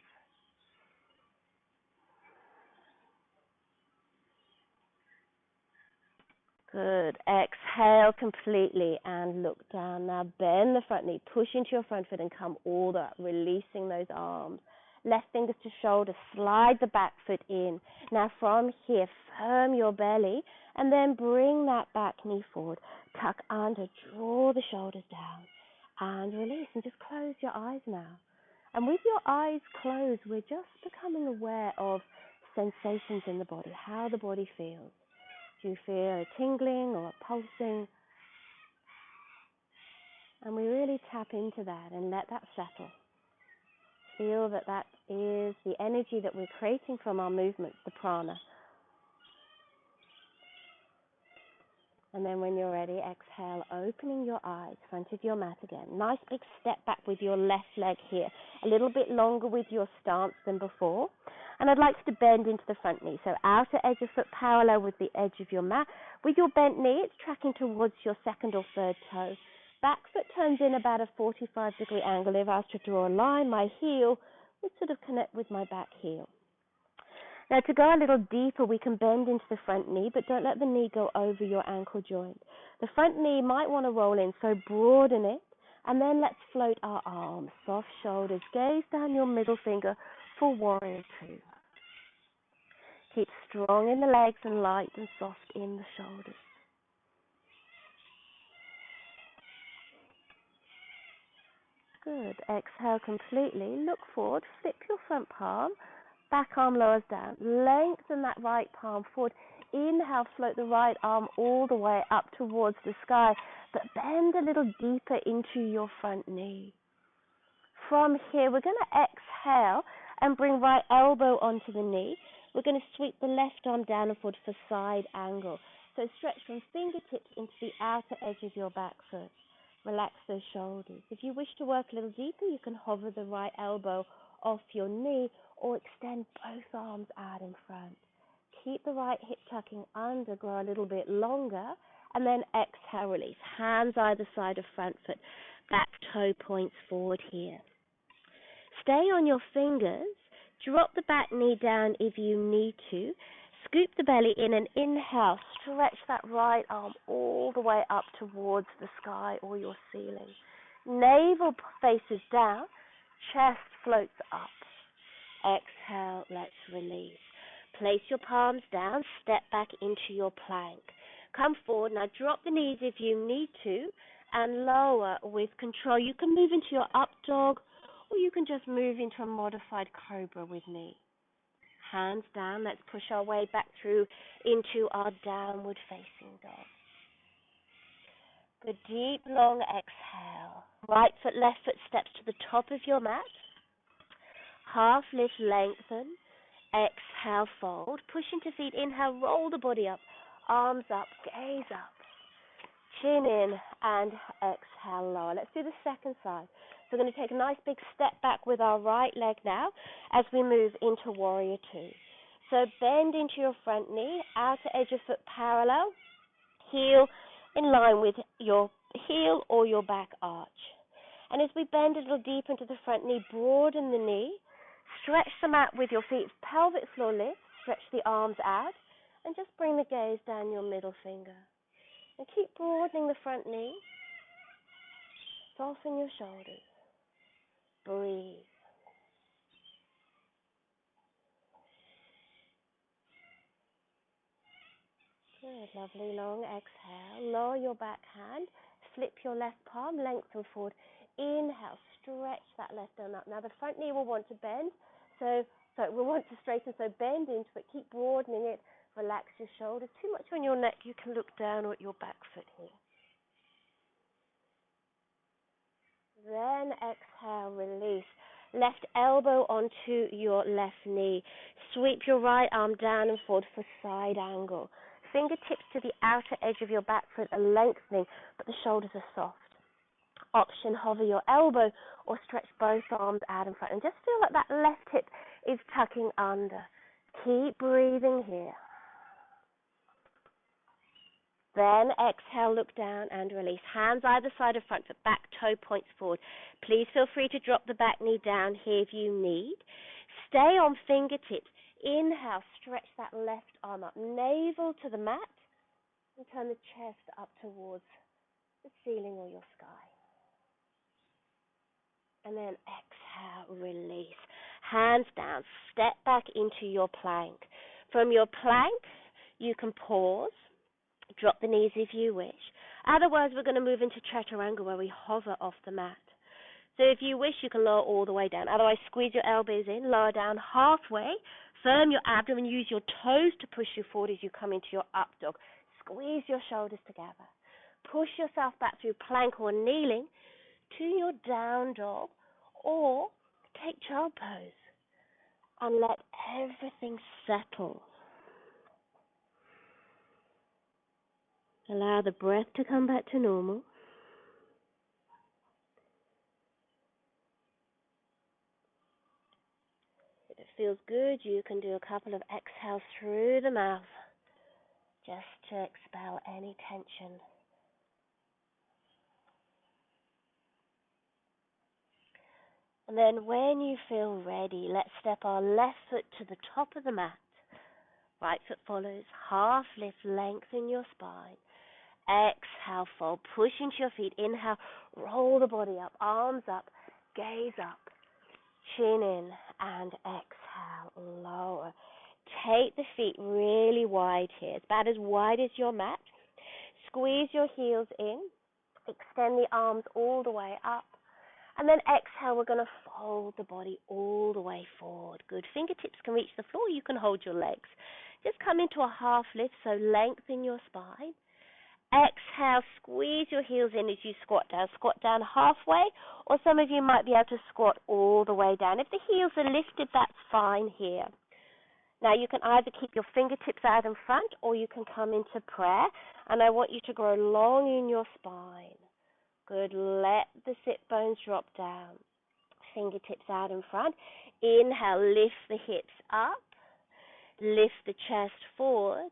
Good. Exhale completely and look down. Now bend the front knee, push into your front foot and come all the way up, releasing those arms. Left fingers to shoulder, slide the back foot in. Now from here, firm your belly and then bring that back knee forward. Tuck under, draw the shoulders down and release, and just close your eyes now. And with your eyes closed, we're just becoming aware of sensations in the body, how the body feels. Do you feel a tingling or a pulsing? And we really tap into that and let that settle. Feel that that is the energy that we're creating from our movements, the prana. And then when you're ready, exhale, opening your eyes, front of your mat again. Nice big step back with your left leg here. A little bit longer with your stance than before. And I'd like you to bend into the front knee. So outer edge of foot parallel with the edge of your mat. With your bent knee, it's tracking towards your second or third toe. Back foot turns in about a 45-degree angle. If I was to draw a line, my heel would sort of connect with my back heel. Now, to go a little deeper, we can bend into the front knee, but don't let the knee go over your ankle joint. The front knee might want to roll in, so broaden it, and then let's float our arms, soft shoulders, gaze down your middle finger for warrior two. Keep strong in the legs and light and soft in the shoulders. Good. Exhale completely. Look forward. Flip your front palm. Back arm lowers down. Lengthen that right palm forward. Inhale, float the right arm all the way up towards the sky, but bend a little deeper into your front knee. From here, we're going to exhale and bring right elbow onto the knee. We're going to sweep the left arm down and forward for side angle. So stretch from fingertips into the outer edge of your back foot. Relax those shoulders. If you wish to work a little deeper, you can hover the right elbow off your knee or extend both arms out in front. Keep the right hip tucking under, grow a little bit longer, and then exhale, release. Hands either side of front foot, back toe points forward here. Stay on your fingers, drop the back knee down if you need to, scoop the belly in and inhale, stretch that right arm all the way up towards the sky or your ceiling. Navel faces down, chest floats up. Exhale, let's release. Place your palms down, step back into your plank. Come forward, now drop the knees if you need to, and lower with control. You can move into your up dog, or you can just move into a modified cobra with me. Hands down, let's push our way back through into our downward facing dog. Good deep long exhale. Right foot, left foot steps to the top of your mat. Half lift, lengthen. Exhale, fold. Push into feet. Inhale, roll the body up. Arms up, gaze up. Chin in and exhale, lower. Let's do the second side. So we're going to take a nice big step back with our right leg now as we move into warrior two. So bend into your front knee, outer edge of foot parallel, heel in line with your heel or your back arch. And as we bend a little deep into the front knee, broaden the knee, stretch the mat with your feet, pelvic floor lift, stretch the arms out, and just bring the gaze down your middle finger. And keep broadening the front knee, soften your shoulders, breathe. Good, lovely long exhale. Lower your back hand, flip your left palm, lengthen forward. Inhale, stretch that left arm up. Now the front knee will want to bend, so we'll want to straighten, so bend into it, keep broadening it, relax your shoulders. Too much on your neck, you can look down at your back foot here. Then exhale, release. Left elbow onto your left knee. Sweep your right arm down and forward for side angle. Fingertips to the outer edge of your back foot are lengthening, but the shoulders are soft. Option, hover your elbow or stretch both arms out in front. And just feel like that left hip is tucking under. Keep breathing here. Then exhale, look down and release. Hands either side of front foot, back toe points forward. Please feel free to drop the back knee down here if you need. Stay on fingertips. Inhale, stretch that left arm up, navel to the mat, and turn the chest up towards the ceiling or your sky. And then exhale, release. Hands down, step back into your plank. From your plank, you can pause, drop the knees if you wish. Otherwise, we're going to move into chaturanga where we hover off the mat. So if you wish, you can lower all the way down. Otherwise, squeeze your elbows in, lower down halfway, firm your abdomen, use your toes to push you forward as you come into your up dog. Squeeze your shoulders together. Push yourself back through plank or kneeling to your down dog, or take child pose and let everything settle. Allow the breath to come back to normal. If it feels good, you can do a couple of exhales through the mouth just to expel any tension. And then when you feel ready, let's step our left foot to the top of the mat. Right foot follows, half lift, lengthen your spine. Exhale, fold, push into your feet. Inhale, roll the body up, arms up, gaze up, chin in, and exhale, lower. Take the feet really wide here, it's about as wide as your mat. Squeeze your heels in, extend the arms all the way up. And then exhale, we're going to fold the body all the way forward. Good. Fingertips can reach the floor. You can hold your legs. Just come into a half lift, so lengthen your spine. Exhale, squeeze your heels in as you squat down. Squat down halfway, or some of you might be able to squat all the way down. If the heels are lifted, that's fine here. Now, you can either keep your fingertips out in front, or you can come into prayer. And I want you to grow long in your spine. Good. Let the sit bones drop down. Fingertips out in front. Inhale, lift the hips up. Lift the chest forward.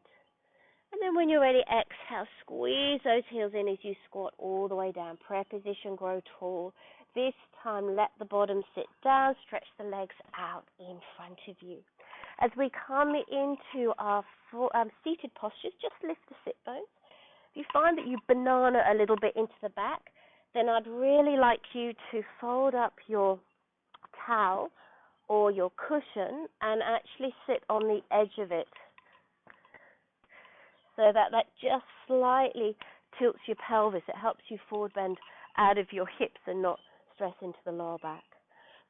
And then when you're ready, exhale, squeeze those heels in as you squat all the way down. Prayer position, grow tall. This time, let the bottom sit down. Stretch the legs out in front of you. As we come into our seated postures, just lift the sit bones. If you find that you banana a little bit into the back, then I'd really like you to fold up your towel or your cushion and actually sit on the edge of it so that just slightly tilts your pelvis. It helps you forward bend out of your hips and not stress into the lower back.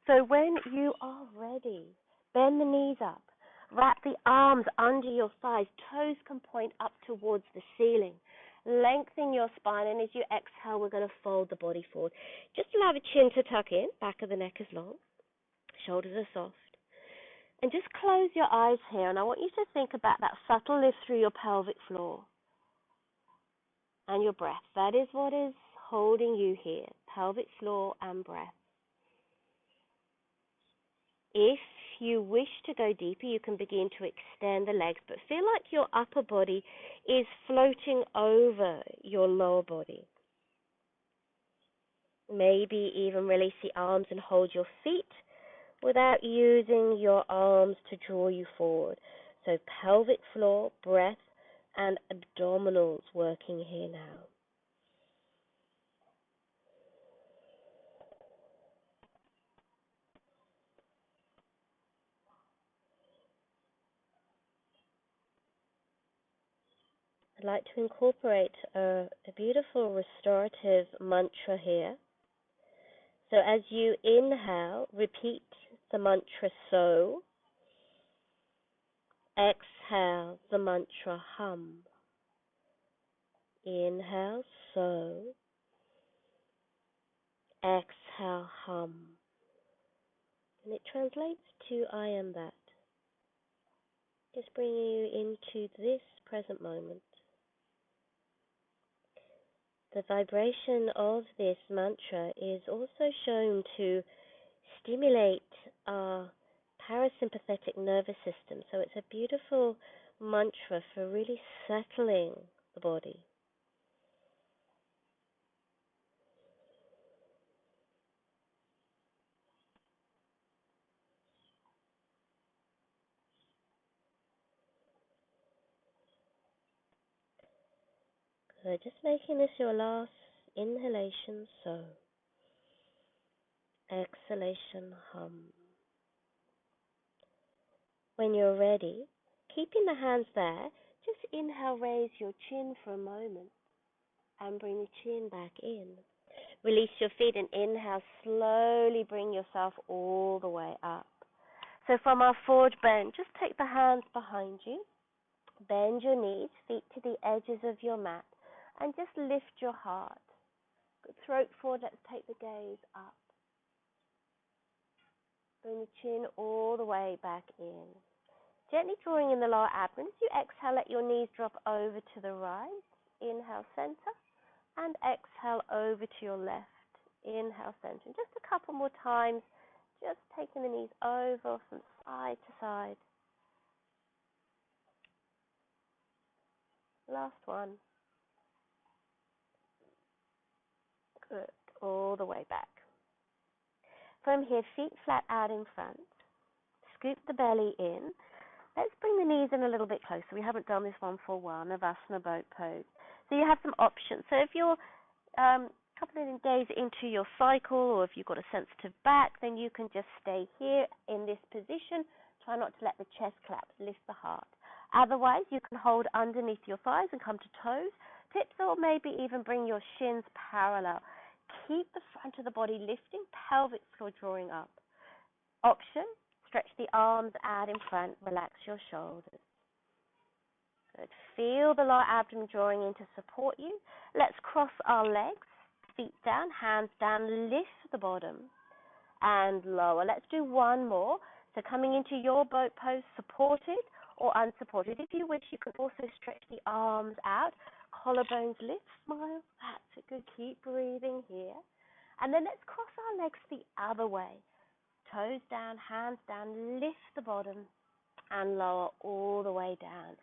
So when you are ready, bend the knees up. Wrap the arms under your thighs. Toes can point up towards the ceiling. Lengthen your spine, and as you exhale, we're going to fold the body forward. Just allow the chin to tuck in, back of the neck is long, shoulders are soft. And just close your eyes here, and I want you to think about that subtle lift through your pelvic floor and your breath. That is what is holding you here, pelvic floor and breath. If you wish to go deeper, you can begin to extend the legs, but feel like your upper body is floating over your lower body. Maybe even release the arms and hold your feet without using your arms to draw you forward. So pelvic floor, breath, and abdominals working here now. I'd like to incorporate a beautiful restorative mantra here. So as you inhale, repeat the mantra so. Exhale the mantra hum. Inhale so. Exhale hum. And it translates to I am that. Just bringing you into this present moment. The vibration of this mantra is also shown to stimulate our parasympathetic nervous system. So it's a beautiful mantra for really settling the body. Good. Just making this your last inhalation, so. Exhalation, hum. When you're ready, keeping the hands there, just inhale, raise your chin for a moment and bring the chin back in. Release your feet and inhale, slowly bring yourself all the way up. So from our forward bend, just take the hands behind you, bend your knees, feet to the edges of your mat, and just lift your heart. Good. Throat forward, let's take the gaze up. Bring the chin all the way back in. Gently drawing in the lower abdomen. As you exhale, let your knees drop over to the right. Inhale, center. And exhale over to your left. Inhale, center. And just a couple more times. Just taking the knees over from side to side. Last one. Good. All the way back. From here, feet flat out in front. Scoop the belly in. Let's bring the knees in a little bit closer. We haven't done this one for a while, Navasana boat pose. So you have some options. So if you're a couple of days into your cycle, or if you've got a sensitive back, then you can just stay here in this position. Try not to let the chest collapse. Lift the heart. Otherwise, you can hold underneath your thighs and come to toes, tips, or maybe even bring your shins parallel. Keep the front of the body lifting, pelvic floor drawing up. Option, stretch the arms out in front, relax your shoulders. Good. Feel the lower abdomen drawing in to support you. Let's cross our legs, feet down, hands down, lift the bottom and lower. Let's do one more. So coming into your boat pose, supported or unsupported. If you wish, you can also stretch the arms out, collarbones lift, smile. That's it. Good. Keep breathing here. And then let's cross our legs the other way. Toes down, hands down, lift the bottom and lower all the way down.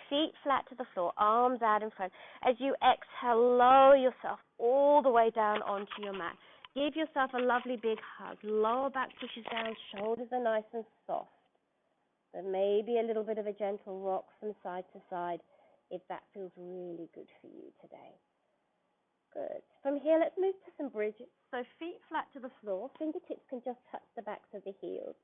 Feet flat to the floor, arms out in front. As you exhale, lower yourself all the way down onto your mat. Give yourself a lovely big hug. Lower back pushes down, shoulders are nice and soft. But maybe a little bit of a gentle rock from side to side if that feels really good for you today. Good. From here, let's move to some bridges. So feet flat to the floor, fingertips can just touch the backs of the heels.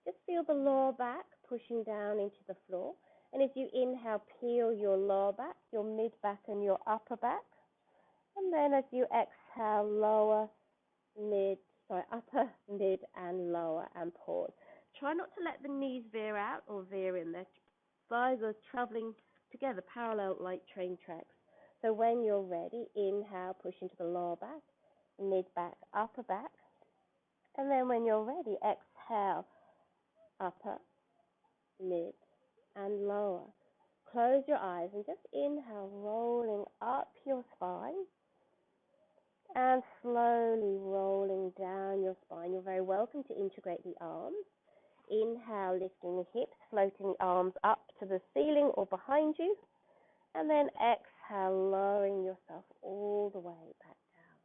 Just feel the lower back pushing down into the floor. And as you inhale, peel your lower back, your mid back and your upper back. And then as you exhale, upper, mid and lower and pause. Try not to let the knees veer out or veer in. Their thighs are traveling together, parallel like train tracks. So when you're ready, inhale, push into the lower back, mid back, upper back. And then when you're ready, exhale, upper, mid, and lower. Close your eyes and just inhale, rolling up your spine and slowly rolling down your spine. You're very welcome to integrate the arms. Inhale, lifting the hips, floating the arms up to the ceiling or behind you. And then exhale, lowering yourself all the way back down.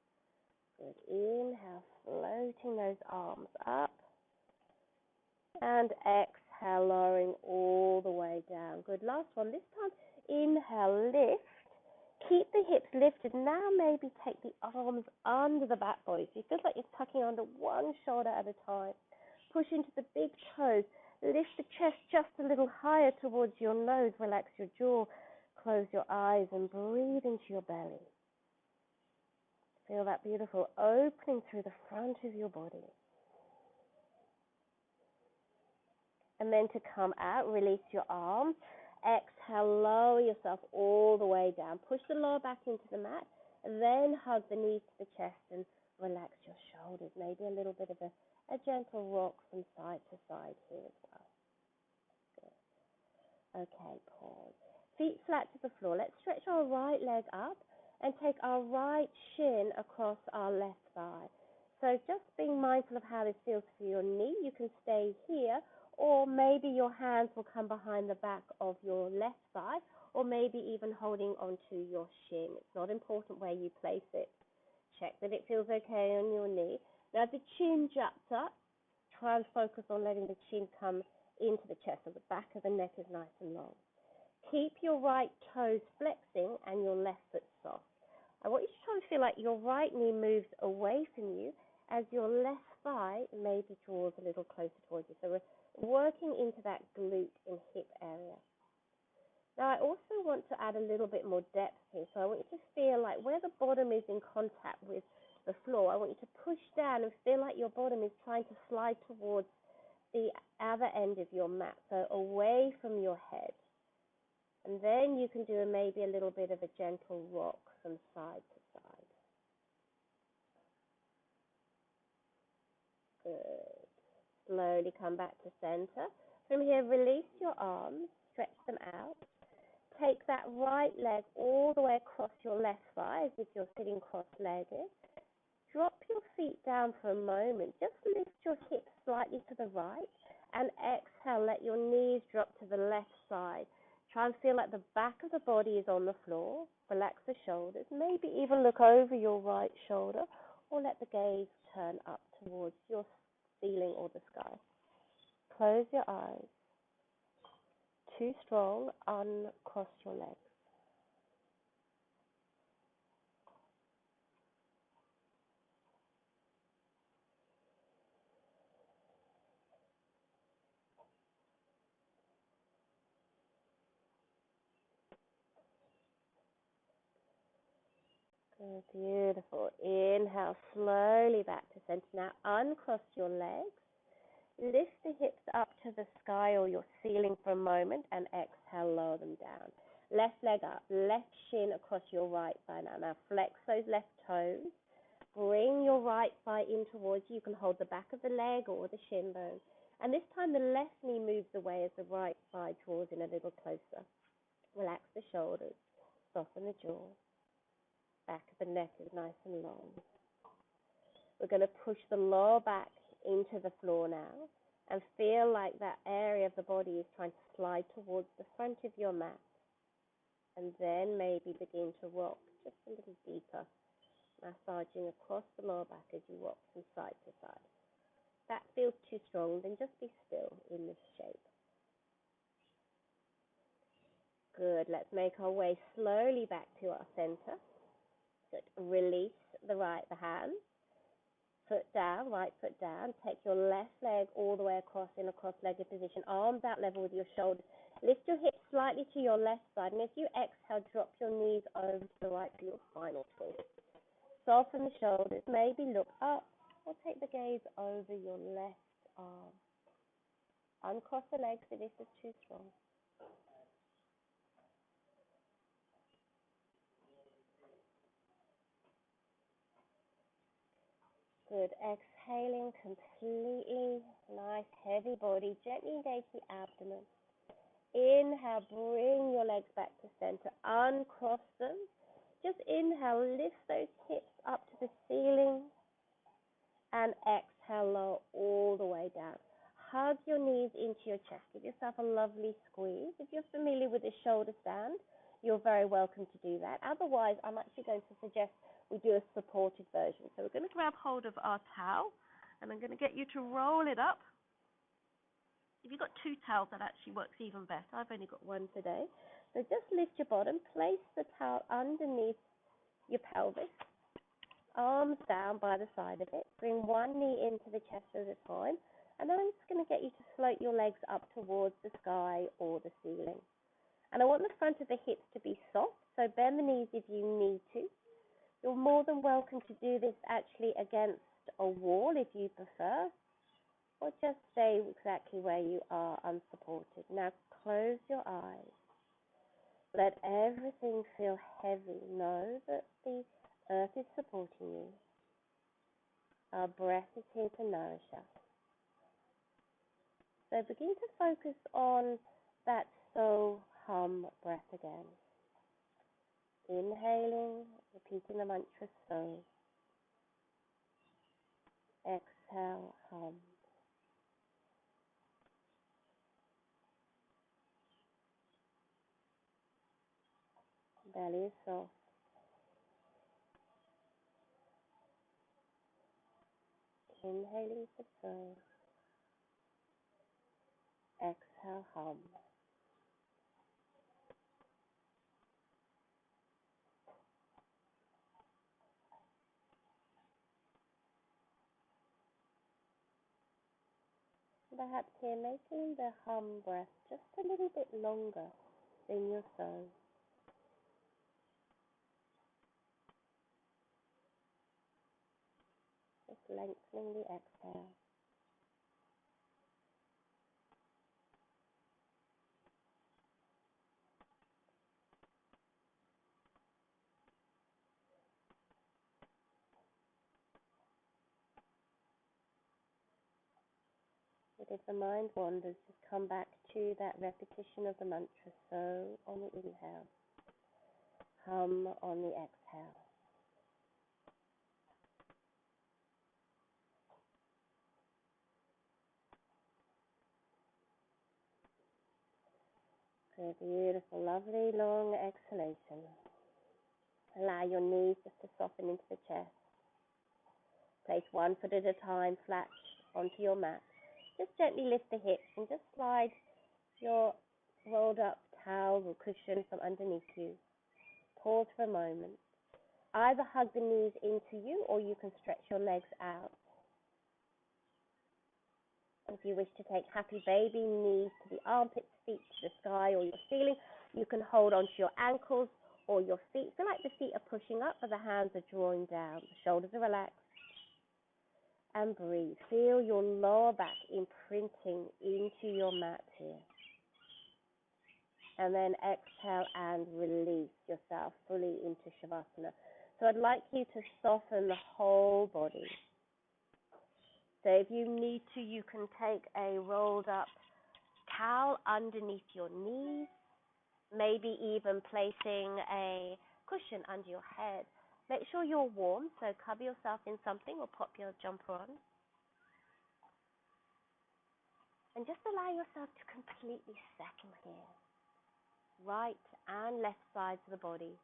Good. Inhale, floating those arms up. And exhale, lowering all the way down. Good. Last one. This time, inhale, lift. Keep the hips lifted. Now maybe take the arms under the back body. So you feel like you're tucking under one shoulder at a time. Push into the big toes. Lift the chest just a little higher towards your nose. Relax your jaw. Close your eyes and breathe into your belly. Feel that beautiful opening through the front of your body. And then to come out, release your arms. Exhale, lower yourself all the way down. Push the lower back into the mat. And then hug the knees to the chest and relax your shoulders. Maybe a little bit of a gentle rock from side to side here as well. Good. Okay, pause. Feet flat to the floor. Let's stretch our right leg up and take our right shin across our left thigh. So just being mindful of how this feels for your knee. You can stay here, or maybe your hands will come behind the back of your left thigh, or maybe even holding onto your shin. It's not important where you place it. Check that it feels okay on your knee. Now the chin juts up. Try and focus on letting the chin come into the chest, so the back of the neck is nice and long. Keep your right toes flexing and your left foot soft. I want you to try and feel like your right knee moves away from you as your left thigh maybe draws a little closer towards you. So we're working into that glute and hip area. Now I also want to add a little bit more depth here. So I want you to feel like where the bottom is in contact with the floor, I want you to push down and feel like your bottom is trying to slide towards the other end of your mat, so away from your head. And then you can do maybe a little bit of a gentle rock from side to side. Good. slowly come back to center. From here, release your arms, stretch them out. Take that right leg all the way across your left thigh as if you're sitting cross-legged. Drop your feet down for a moment. Just lift your hips slightly to the right and exhale. Let your knees drop to the left side. Try and feel like the back of the body is on the floor. Relax the shoulders. Maybe even look over your right shoulder or let the gaze turn up towards your ceiling or the sky. Close your eyes. Too strong, uncross your legs. Good, beautiful. Inhale slowly back to center. Now uncross your legs. Lift the hips up to the sky or your ceiling for a moment and exhale, lower them down. Left leg up, left shin across your right thigh now. Now flex those left toes. Bring your right thigh in towards you. You can hold the back of the leg or the shin bone. And this time the left knee moves away as the right thigh draws in a little closer. Relax the shoulders. Soften the jaw. Back of the neck is nice and long. We're going to push the lower back into the floor now and feel like that area of the body is trying to slide towards the front of your mat. And then maybe begin to rock just a little deeper, massaging across the lower back as you rock from side to side. If that feels too strong, then just be still in this shape. Good. Let's make our way slowly back to our center. Good. Release the hand. Foot down, right foot down. Take your left leg all the way across in a cross-legged position. Arms out level with your shoulders. Lift your hips slightly to your left side. And if you exhale, drop your knees over to the right for your final twist. Soften the shoulders. Maybe look up or take the gaze over your left arm. Uncross the legs if this is too strong. Good. Exhaling completely. Nice heavy body. Gently engage the abdomen. Inhale, bring your legs back to center. Uncross them. Just inhale, lift those hips up to the ceiling. And exhale, lower all the way down. Hug your knees into your chest. Give yourself a lovely squeeze. If you're familiar with the shoulder stand, you're very welcome to do that. Otherwise, I'm actually going to suggest we do a supported version. So we're going to grab hold of our towel, and I'm going to get you to roll it up. If you've got two towels, that actually works even better. I've only got one today. So just lift your bottom, place the towel underneath your pelvis, arms down by the side of it. Bring one knee into the chest at a time. And then I'm just going to get you to float your legs up towards the sky or the ceiling. And I want the front of the hips to be soft, so bend the knees if you need to. You're more than welcome to do this actually against a wall if you prefer, or just stay exactly where you are unsupported. Now close your eyes. Let everything feel heavy. Know that the earth is supporting you. Our breath is here to nourish us. So begin to focus on that so hum breath again. Inhaling, repeating the mantra so. Exhale, hum. Belly is soft. Inhaling for so. Exhale, hum. Perhaps here making the hum breath just a little bit longer than your so. Just lengthening the exhale. if the mind wanders, just come back to that repetition of the mantra. So on the inhale, hum on the exhale. A beautiful, lovely, long exhalation. Allow your knees just to soften into the chest. Place one foot at a time flat onto your mat. Just gently lift the hips and just slide your rolled up towel or cushion from underneath you. Pause for a moment. Either hug the knees into you or you can stretch your legs out. If you wish to take happy baby, knees to the armpits, feet to the sky or your ceiling, you can hold onto your ankles or your feet. Feel like the feet are pushing up, but the hands are drawing down. The shoulders are relaxed. And breathe. Feel your lower back imprinting into your mat here. And then exhale and release yourself fully into Shavasana. So I'd like you to soften the whole body. So if you need to, you can take a rolled up towel underneath your knees, maybe even placing a cushion under your head. Make sure you're warm, so cover yourself in something or pop your jumper on. And just allow yourself to completely settle here. Right and left sides of the body.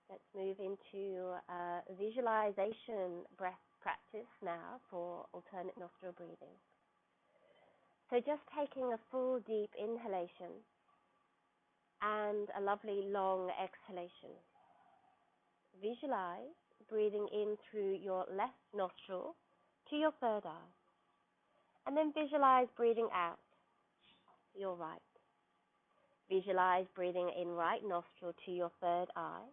Let's move into visualization breath practice now for alternate nostril breathing. So just taking a full deep inhalation and a lovely long exhalation. Visualize breathing in through your left nostril to your third eye. And then visualize breathing out your right. Visualize breathing in right nostril to your third eye.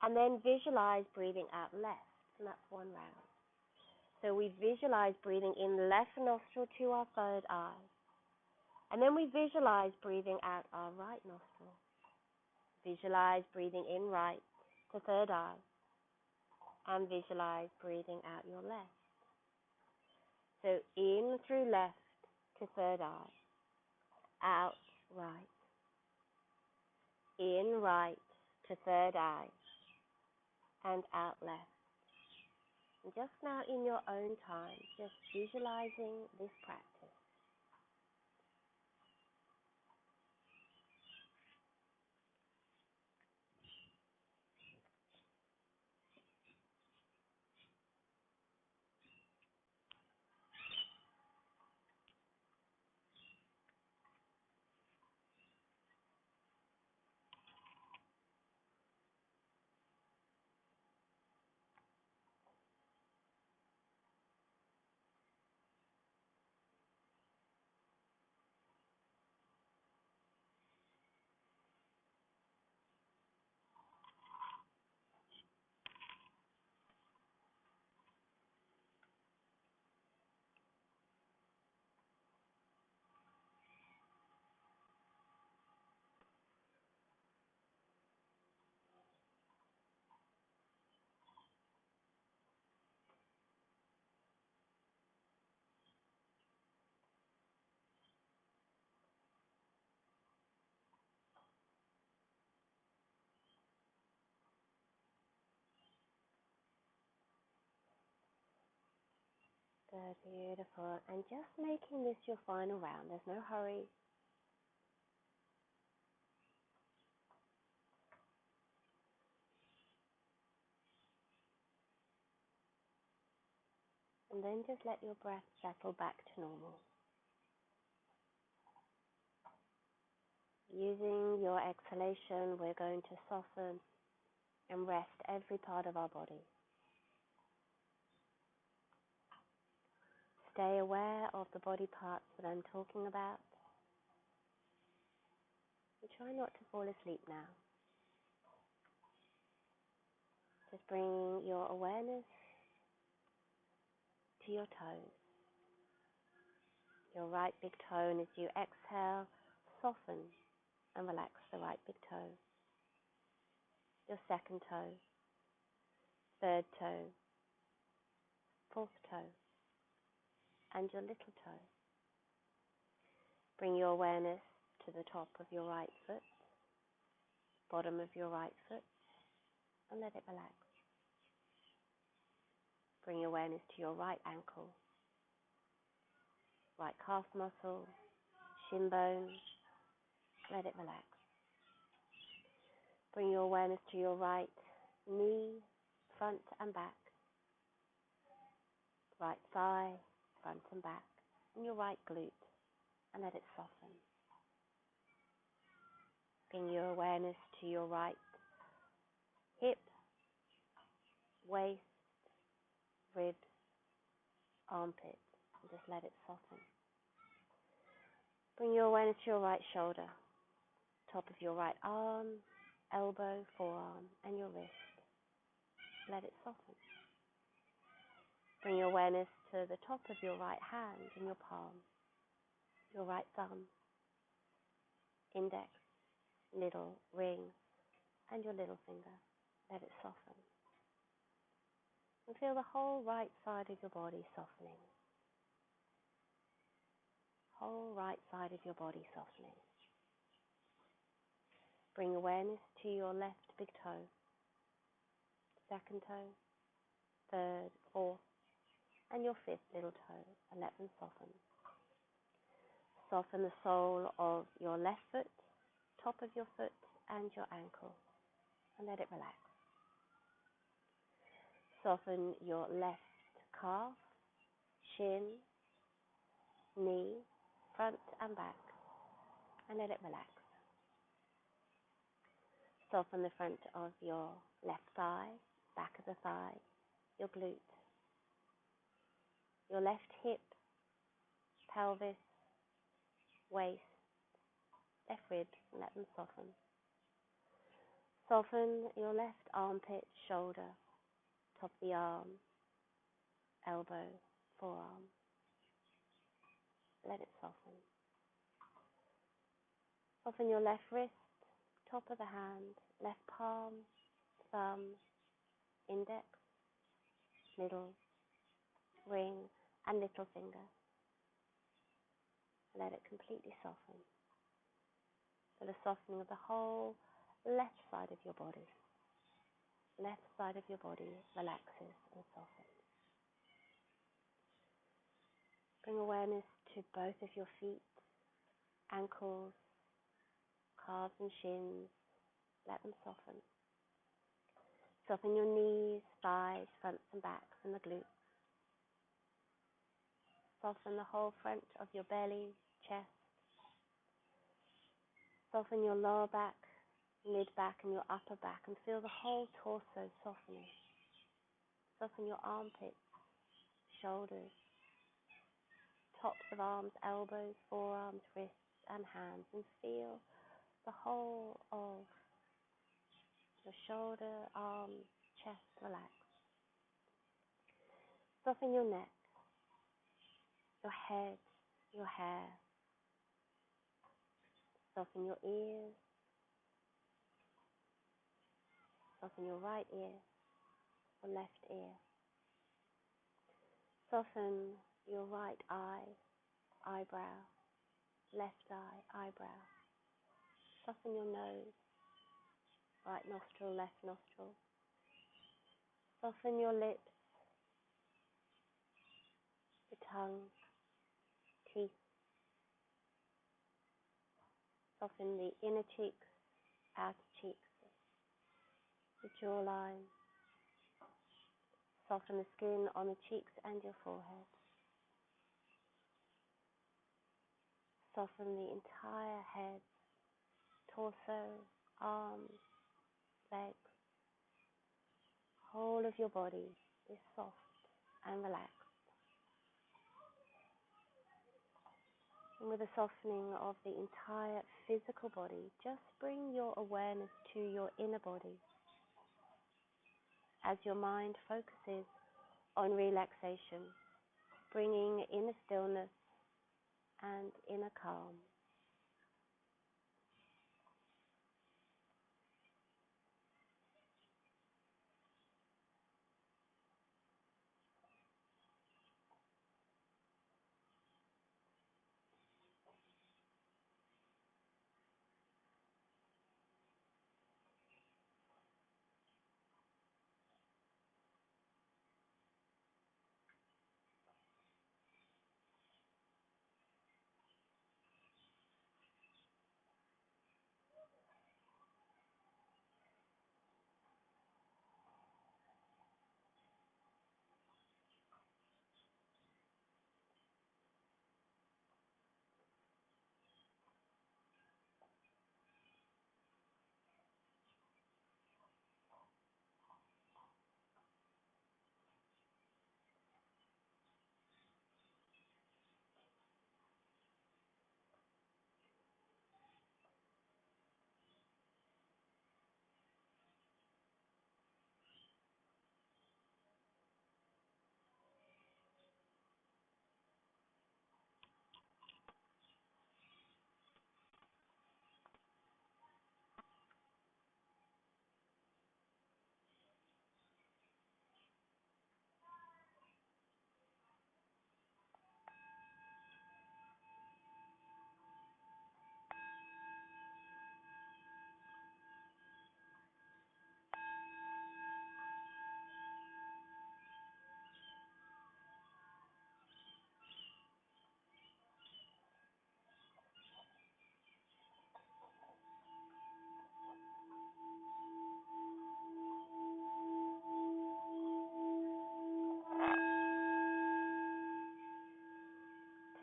And then visualize breathing out left. And that's one round. So we visualize breathing in left nostril to our third eye. And then we visualize breathing out our right nostril. Visualize breathing in right to third eye. And visualize breathing out your left. So in through left to third eye. Out right. In right to third eye. And out left. And just now in your own time, just visualizing this practice. Good, beautiful. And just making this your final round. There's no hurry. And then just let your breath settle back to normal. Using your exhalation, we're going to soften and rest every part of our body. Stay aware of the body parts that I'm talking about. And try not to fall asleep now. Just bring your awareness to your toes. Your right big toe, and as you exhale, soften and relax the right big toe, your second toe, third toe, fourth toe, and your little toe. Bring your awareness to the top of your right foot, bottom of your right foot, and let it relax. Bring your awareness to your right ankle, right calf muscle, shin bone, let it relax. Bring your awareness to your right knee, front and back, right thigh, front and back, and your right glute, and let it soften. Bring your awareness to your right hip, waist, ribs, armpit, and just let it soften. Bring your awareness to your right shoulder, top of your right arm, elbow, forearm, and your wrist. Let it soften. Bring your awareness to the top of your right hand and your palm, your right thumb, index, middle, ring, and your little finger. Let it soften. And feel the whole right side of your body softening. Whole right side of your body softening. Bring awareness to your left big toe, second toe, third, fourth, and your fifth little toe, and let them soften. Soften the sole of your left foot, top of your foot, and your ankle, and let it relax. Soften your left calf, shin, knee, front and back, and let it relax. Soften the front of your left thigh, back of the thigh, your glute, your left hip, pelvis, waist, left ribs, and let them soften. Soften your left armpit, shoulder, top of the arm, elbow, forearm. Let it soften. Soften your left wrist, top of the hand, left palm, thumb, index, middle, ring, and little finger. Let it completely soften. Feel the softening of the whole left side of your body. Left side of your body relaxes and softens. Bring awareness to both of your feet, ankles, calves and shins. Let them soften. Soften your knees, thighs, fronts and backs, and the glutes. Soften the whole front of your belly, chest. Soften your lower back, mid-back, and your upper back, and feel the whole torso softening. Soften your armpits, shoulders, tops of arms, elbows, forearms, wrists, and hands, and feel the whole of your shoulder, arms, chest relax. Soften your neck, your head, your hair. Soften your ears. Soften your right ear, your left ear. Soften your right eye, eyebrow, left eye, eyebrow. Soften your nose, right nostril, left nostril. Soften your lips, the tongue, teeth. Soften the inner cheeks, outer cheeks, the jawline. Soften the skin on the cheeks and your forehead. Soften the entire head, torso, arms, legs. Whole of your body is soft and relaxed. And with the softening of the entire physical body, just bring your awareness to your inner body as your mind focuses on relaxation, bringing inner stillness and inner calm.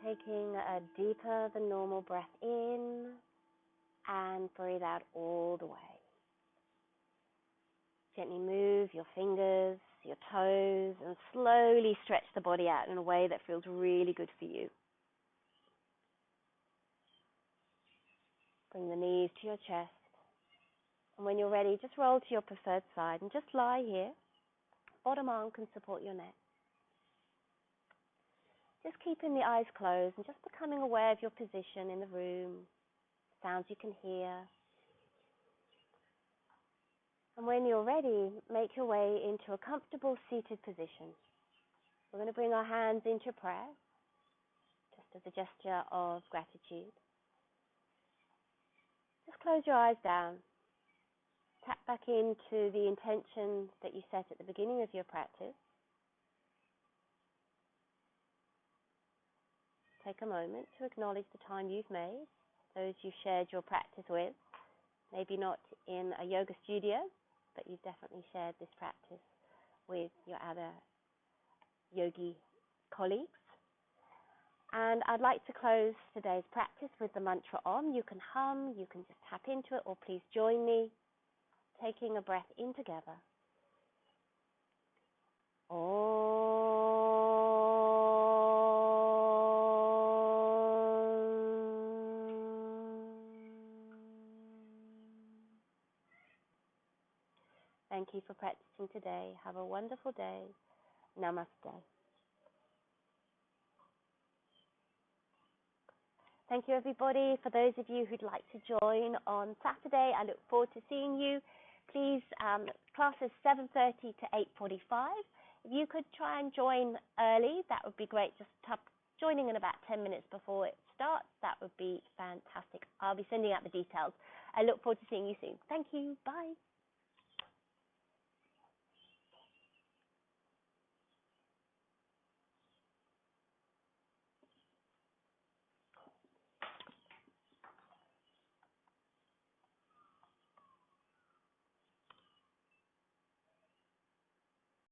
Taking a deeper than normal breath in and breathe out all the way. Gently move your fingers, your toes, and slowly stretch the body out in a way that feels really good for you. Bring the knees to your chest. And when you're ready, just roll to your preferred side and just lie here. Bottom arm can support your neck. Just keeping the eyes closed and just becoming aware of your position in the room, sounds you can hear. And when you're ready, make your way into a comfortable seated position. We're going to bring our hands into prayer, just as a gesture of gratitude. Just close your eyes down. Tap back into the intention that you set at the beginning of your practice. Take a moment to acknowledge the time you've made, those you've shared your practice with. Maybe not in a yoga studio, but you've definitely shared this practice with your other yogi colleagues. And I'd like to close today's practice with the mantra Om. You can hum, you can just tap into it, or please join me, taking a breath in together. Om. Thank you for practicing today. Have a wonderful day. Namaste. Thank you, everybody. For those of you who'd like to join on Saturday, I look forward to seeing you. Please, class is 7:30 to 8:45. If you could try and join early, that would be great. Just joining in about 10 minutes before it starts. That would be fantastic. I'll be sending out the details. I look forward to seeing you soon. Thank you. Bye.